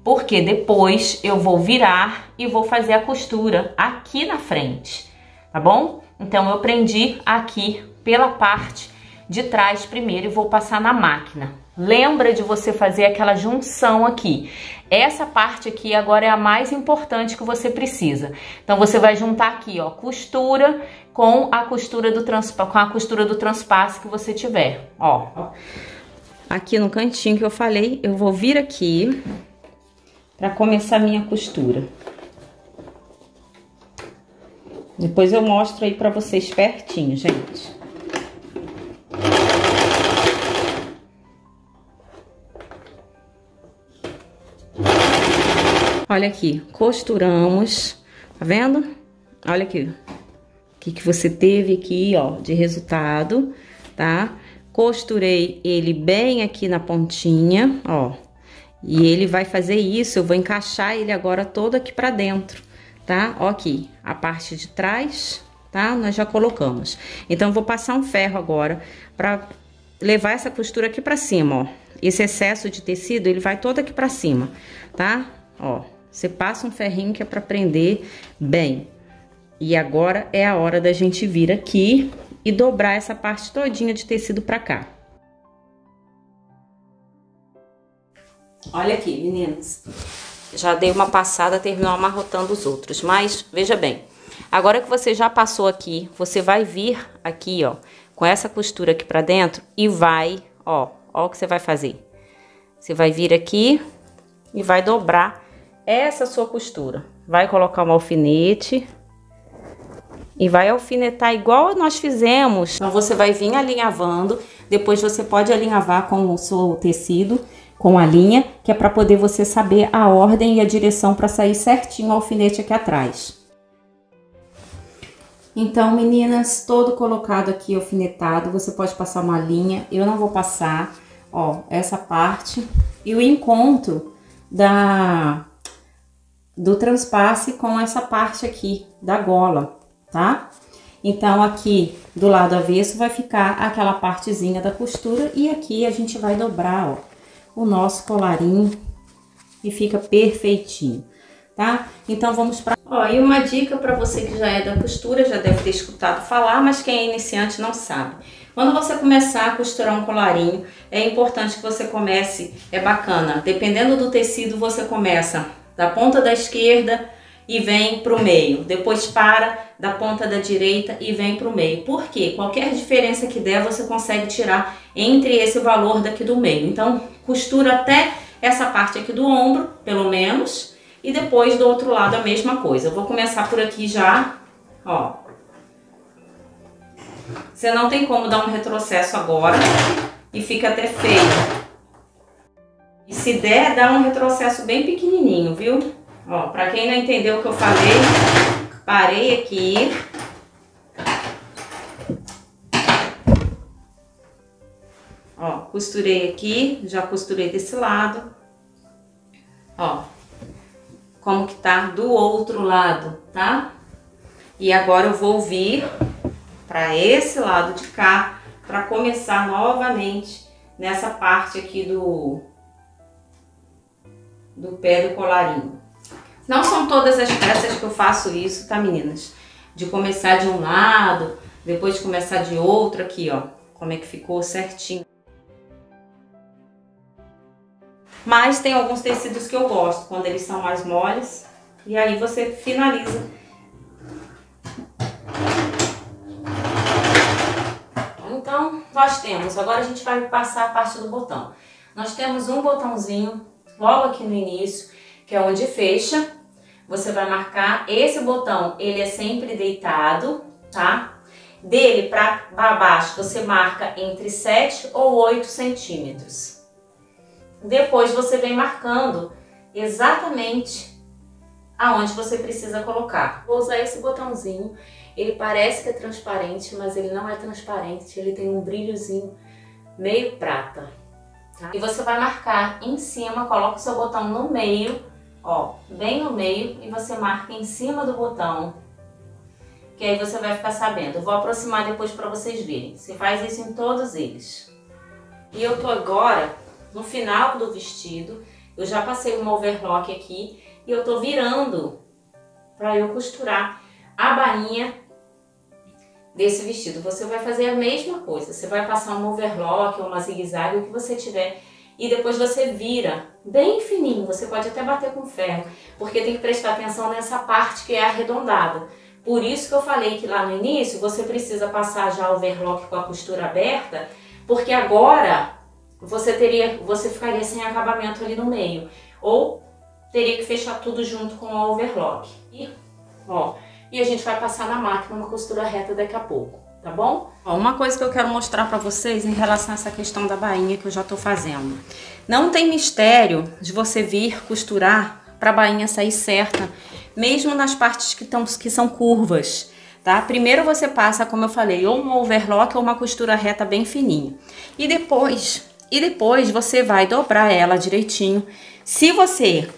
Porque depois eu vou virar e vou fazer a costura aqui na frente, tá bom? Então, eu prendi aqui pela parte de trás primeiro e vou passar na máquina. Lembra de você fazer aquela junção aqui. Essa parte aqui agora é a mais importante que você precisa. Então, você vai juntar aqui, ó, costura com a costura do transpasse que você tiver, ó. Aqui no cantinho que eu falei, eu vou vir aqui para começar a minha costura. Depois eu mostro aí para vocês pertinho, gente. Olha aqui, costuramos, tá vendo? Olha aqui, o que você teve aqui, ó, de resultado, tá? Costurei ele bem aqui na pontinha, ó. E ele vai fazer isso, eu vou encaixar ele agora todo aqui pra dentro, tá? Ó aqui, a parte de trás, tá? Nós já colocamos. Então, eu vou passar um ferro agora pra levar essa costura aqui pra cima, ó. Esse excesso de tecido, ele vai todo aqui pra cima, tá? Ó, você passa um ferrinho que é pra prender bem. E agora é a hora da gente vir aqui e dobrar essa parte todinha de tecido pra cá. Olha aqui, meninas. Já dei uma passada, terminou amarrotando os outros. Mas, veja bem. Agora que você já passou aqui, você vai vir aqui, ó, com essa costura aqui pra dentro e vai, ó o que você vai fazer. Você vai vir aqui e vai dobrar essa sua costura. Vai colocar um alfinete e vai alfinetar igual nós fizemos. Então, você vai vir alinhavando. Depois, você pode alinhavar com o seu tecido, com a linha, que é para poder você saber a ordem e a direção para sair certinho o alfinete aqui atrás. Então, meninas, todo colocado aqui alfinetado, você pode passar uma linha. Eu não vou passar, ó, essa parte e o encontro do transpasse com essa parte aqui da gola, tá? Então, aqui do lado avesso vai ficar aquela partezinha da costura e aqui a gente vai dobrar, ó, o nosso colarinho e fica perfeitinho, tá? Então, vamos pra... Ó, e uma dica para você que já é da costura, já deve ter escutado falar, mas quem é iniciante não sabe. Quando você começar a costurar um colarinho, é importante que você comece, é bacana, dependendo do tecido, você começa da ponta da esquerda e vem pro meio. Depois para da ponta da direita e vem pro meio. Por quê? Qualquer diferença que der, você consegue tirar entre esse valor daqui do meio. Então, costura até essa parte aqui do ombro, pelo menos, E depois do outro lado a mesma coisa. Eu vou começar por aqui já, ó. Você não tem como dar um retrocesso agora e fica até feio. E se der, dá um retrocesso bem pequenininho, viu? Ó, pra quem não entendeu o que eu falei, parei aqui. Ó, costurei aqui, já costurei desse lado. Ó, como que tá do outro lado, tá? E agora eu vou vir para esse lado de cá, para começar novamente nessa parte aqui do pé do colarinho. Não são todas as peças que eu faço isso, tá, meninas? De começar de um lado, depois de começar de outro aqui, ó. Como é que ficou certinho. Mas tem alguns tecidos que eu gosto, quando eles são mais moles. E aí você finaliza. Então, nós temos, agora a gente vai passar a parte do botão. Nós temos um botãozinho logo aqui no início, que é onde fecha. Você vai marcar, esse botão, ele é sempre deitado, tá? Dele para baixo, você marca entre 7 ou 8 centímetros. Depois você vem marcando exatamente aonde você precisa colocar. Vou usar esse botãozinho, ele parece que é transparente, mas ele não é transparente, ele tem um brilhozinho meio prata. Tá? E você vai marcar em cima, coloca o seu botão no meio, ó, bem no meio, e você marca em cima do botão, que aí você vai ficar sabendo. Eu vou aproximar depois para vocês verem. Você faz isso em todos eles. E eu tô agora no final do vestido, eu já passei uma overlock aqui e eu tô virando para eu costurar a bainha desse vestido. Você vai fazer a mesma coisa, você vai passar uma overlock ou uma zigue-zague, o que você tiver, e depois você vira bem fininho. Você pode até bater com ferro, porque tem que prestar atenção nessa parte que é arredondada. Por isso que eu falei que lá no início você precisa passar já o overlock com a costura aberta, porque agora você ficaria sem acabamento ali no meio, ou teria que fechar tudo junto com o overlock. E, ó, e a gente vai passar na máquina uma costura reta daqui a pouco, tá bom? Ó, uma coisa que eu quero mostrar pra vocês em relação a essa questão da bainha que eu já tô fazendo. Não tem mistério de você vir costurar pra bainha sair certa, mesmo nas partes que são curvas, tá? Primeiro você passa, como eu falei, ou um overlock ou uma costura reta bem fininha. E depois você vai dobrar ela direitinho. Se você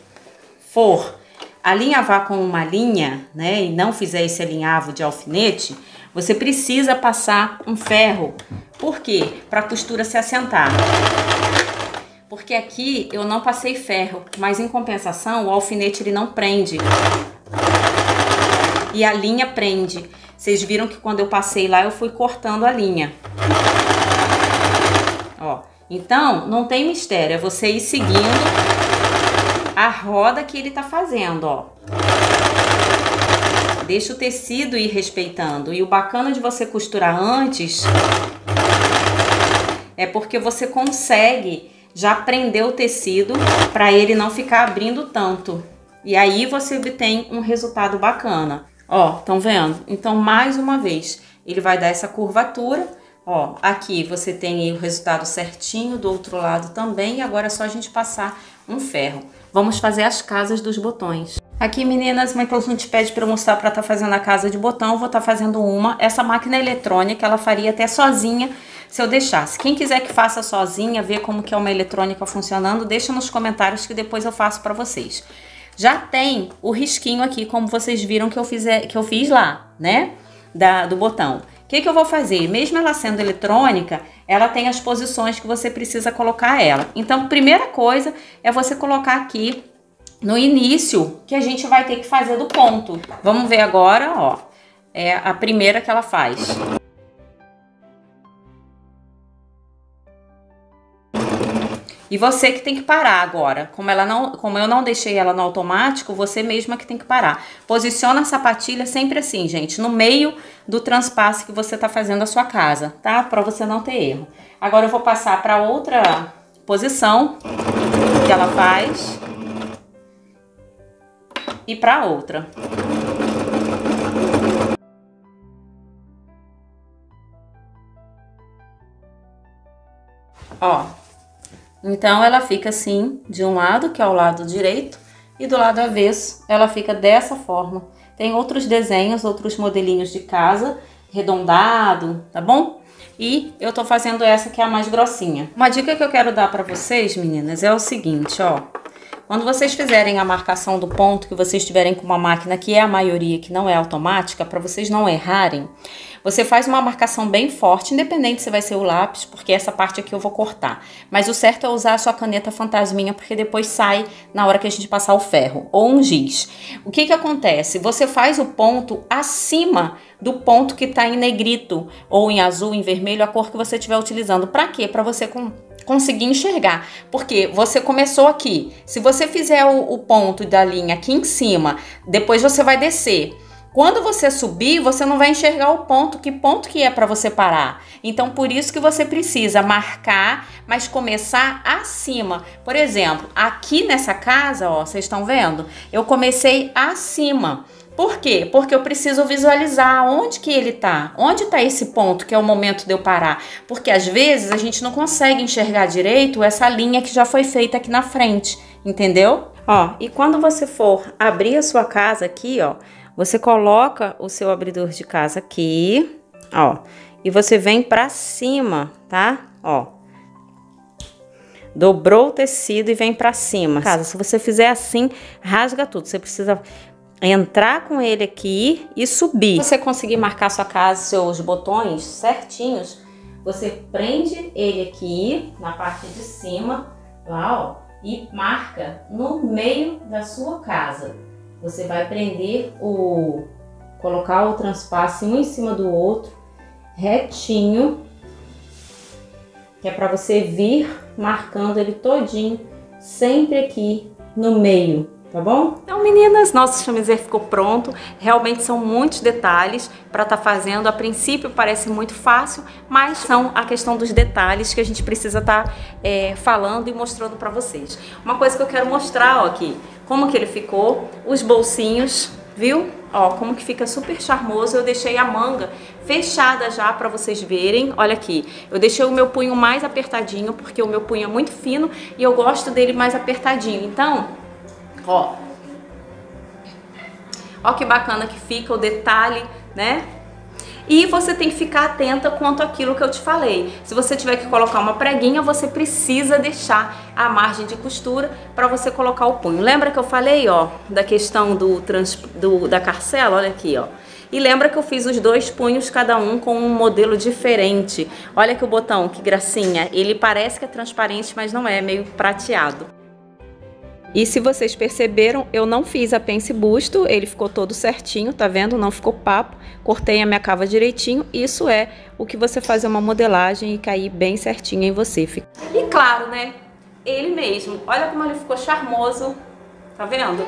for alinhavar com uma linha, né, e não fizer esse alinhavo de alfinete, você precisa passar um ferro. Por quê? Para a costura se assentar. Porque aqui eu não passei ferro, mas em compensação o alfinete ele não prende. E a linha prende. Vocês viram que quando eu passei lá eu fui cortando a linha. Ó, então não tem mistério, é você ir seguindo a roda que ele tá fazendo, ó. Deixa o tecido ir respeitando. E o bacana de você costurar antes é porque você consegue já prender o tecido para ele não ficar abrindo tanto. E aí você obtém um resultado bacana. Ó, estão vendo? Então, mais uma vez, ele vai dar essa curvatura. Ó, aqui você tem aí o resultado certinho, do outro lado também. E agora é só a gente passar um ferro. Vamos fazer as casas dos botões. Aqui, meninas, muita gente pede para eu mostrar para estar fazendo a casa de botão. Eu vou estar fazendo uma. Essa máquina eletrônica, ela faria até sozinha se eu deixasse. Quem quiser que faça sozinha, ver como que é uma eletrônica funcionando, deixa nos comentários que depois eu faço para vocês. Já tem o risquinho aqui, como vocês viram que eu fiz lá, né? Do botão. O que eu vou fazer? Mesmo ela sendo eletrônica, ela tem as posições que você precisa colocar ela. Então, primeira coisa é você colocar aqui no início, que a gente vai ter que fazer do ponto. Vamos ver agora, ó. É a primeira que ela faz. E você que tem que parar agora. Como eu não deixei ela no automático, você mesma que tem que parar. Posiciona a sapatilha sempre assim, gente, no meio do transpasse que você tá fazendo a sua casa, tá? Pra você não ter erro. Agora eu vou passar para outra posição que ela faz. e para outra. Ó, então ela fica assim de um lado, que é o lado direito, e do lado avesso ela fica dessa forma. Tem outros desenhos, outros modelinhos de casa, arredondado, tá bom? E eu tô fazendo essa que é a mais grossinha. Uma dica que eu quero dar pra vocês, meninas, é o seguinte, ó. Quando vocês fizerem a marcação do ponto, que vocês tiverem com uma máquina que é a maioria, que não é automática, para vocês não errarem, você faz uma marcação bem forte, independente se vai ser o lápis, porque essa parte aqui eu vou cortar. Mas o certo é usar a sua caneta fantasminha, porque depois sai na hora que a gente passar o ferro, ou um giz. O que que acontece? Você faz o ponto acima do ponto que tá em negrito, ou em azul, em vermelho, a cor que você estiver utilizando. Para quê? Para você conseguir enxergar, porque você começou aqui. Se você fizer o ponto da linha aqui em cima, depois você vai descer. Quando você subir, você não vai enxergar o ponto que é para você parar. Então, por isso que você precisa marcar, mas começar acima. Por exemplo, aqui nessa casa, ó, vocês estão vendo? Eu comecei acima. Por quê? Porque eu preciso visualizar onde que ele tá. Onde tá esse ponto que é o momento de eu parar? Porque às vezes a gente não consegue enxergar direito essa linha que já foi feita aqui na frente, entendeu? Ó, e quando você for abrir a sua casa aqui, ó, você coloca o seu abridor de casa aqui, ó, e você vem pra cima, tá? Ó, dobrou o tecido e vem pra cima. Casa, se você fizer assim, rasga tudo. Você precisa entrar com ele aqui e subir. Se você conseguir marcar sua casa, seus botões certinhos, você prende ele aqui na parte de cima, lá, ó, e marca no meio da sua casa. Você vai prender colocar o transpasse um em cima do outro, retinho, que é para você vir marcando ele todinho, sempre aqui no meio, tá bom? Então, meninas, nosso chamiser ficou pronto. Realmente são muitos detalhes para estar fazendo. A princípio parece muito fácil, mas são a questão dos detalhes que a gente precisa estar falando e mostrando para vocês. Uma coisa que eu quero mostrar, ó, aqui, como que ele ficou, os bolsinhos, viu? Ó, como que fica super charmoso. Eu deixei a manga fechada já para vocês verem. Olha aqui, eu deixei o meu punho mais apertadinho, porque o meu punho é muito fino e eu gosto dele mais apertadinho. Então, ó que bacana que fica o detalhe, né? E você tem que ficar atenta quanto àquilo que eu te falei. Se você tiver que colocar uma preguinha, você precisa deixar a margem de costura para você colocar o punho. Lembra que eu falei, ó, da questão da carcela? Olha aqui, ó. E lembra que eu fiz os dois punhos, cada um com um modelo diferente. Olha que o botão, que gracinha. Ele parece que é transparente, mas não é, é meio prateado. E se vocês perceberam, eu não fiz a pence busto, ele ficou todo certinho, tá vendo? Não ficou papo, cortei a minha cava direitinho. Isso é o que você fazer uma modelagem e cair bem certinho em você. E claro, né? Ele mesmo, olha como ele ficou charmoso, tá vendo?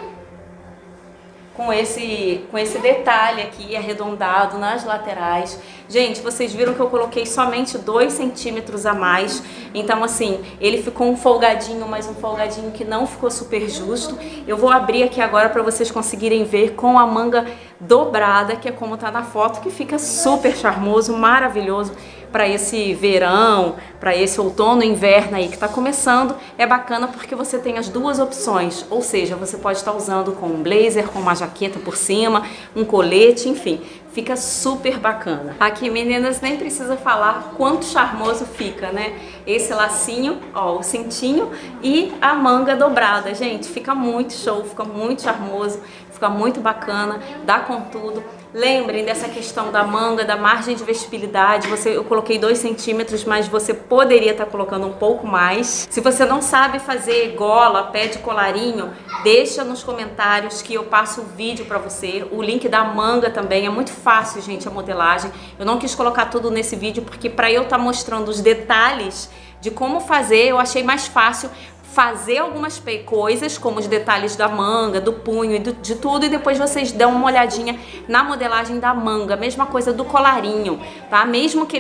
Com esse detalhe aqui arredondado nas laterais. Gente, vocês viram que eu coloquei somente 2 centímetros a mais. Então, assim, ele ficou um folgadinho, mas um folgadinho que não ficou super justo. Eu vou abrir aqui agora para vocês conseguirem ver com a manga dobrada, que é como tá na foto, que fica super charmoso, maravilhoso para esse verão, para esse outono e inverno aí que tá começando. É bacana porque você tem as duas opções, ou seja, você pode estar usando com um blazer, com uma jaqueta por cima, um colete, enfim, fica super bacana. Aqui, meninas, nem precisa falar quanto charmoso fica, né? Esse lacinho, ó, o cintinho e a manga dobrada, gente, fica muito show, fica muito charmoso, fica muito bacana, dá com tudo. Lembrem dessa questão da manga, da margem de vestibilidade. Eu coloquei 2 centímetros, mas você poderia estar colocando um pouco mais. Se você não sabe fazer gola, pé de colarinho, deixa nos comentários que eu passo o vídeo para você. O link da manga também, é muito fácil, gente, a modelagem. Eu não quis colocar tudo nesse vídeo, porque para eu estar mostrando os detalhes de como fazer, eu achei mais fácil fazer algumas coisas, como os detalhes da manga, do punho e de tudo, e depois vocês dão uma olhadinha na modelagem da manga, mesma coisa do colarinho, tá? Mesmo que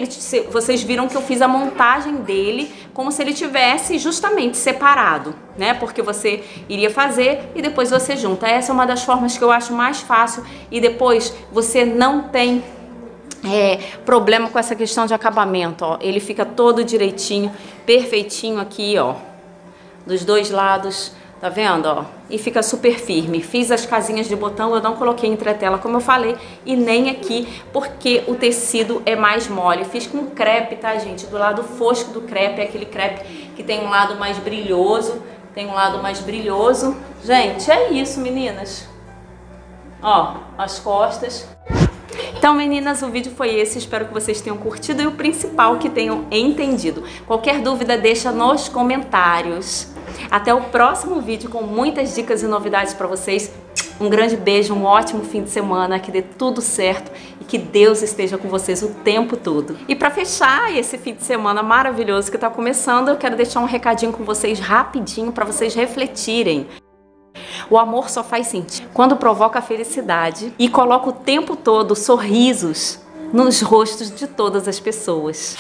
vocês viram que eu fiz a montagem dele como se ele tivesse justamente separado, né? Porque você iria fazer e depois você junta. Essa é uma das formas que eu acho mais fácil e depois você não tem problema com essa questão de acabamento, ó. Ele fica todo direitinho, perfeitinho aqui, ó, dos dois lados, tá vendo, ó? E fica super firme. Fiz as casinhas de botão, eu não coloquei entretela, como eu falei, e nem aqui, porque o tecido é mais mole. Fiz com crepe, tá, gente? Do lado fosco do crepe, é aquele crepe que tem um lado mais brilhoso, Gente, é isso, meninas. Ó, as costas. Então, meninas, o vídeo foi esse, espero que vocês tenham curtido e o principal, que tenham entendido. Qualquer dúvida, deixa nos comentários. Até o próximo vídeo com muitas dicas e novidades para vocês. Um grande beijo, um ótimo fim de semana, que dê tudo certo e que Deus esteja com vocês o tempo todo. E para fechar esse fim de semana maravilhoso que está começando, eu quero deixar um recadinho com vocês rapidinho para vocês refletirem. O amor só faz sentido quando provoca felicidade e coloca o tempo todo sorrisos nos rostos de todas as pessoas.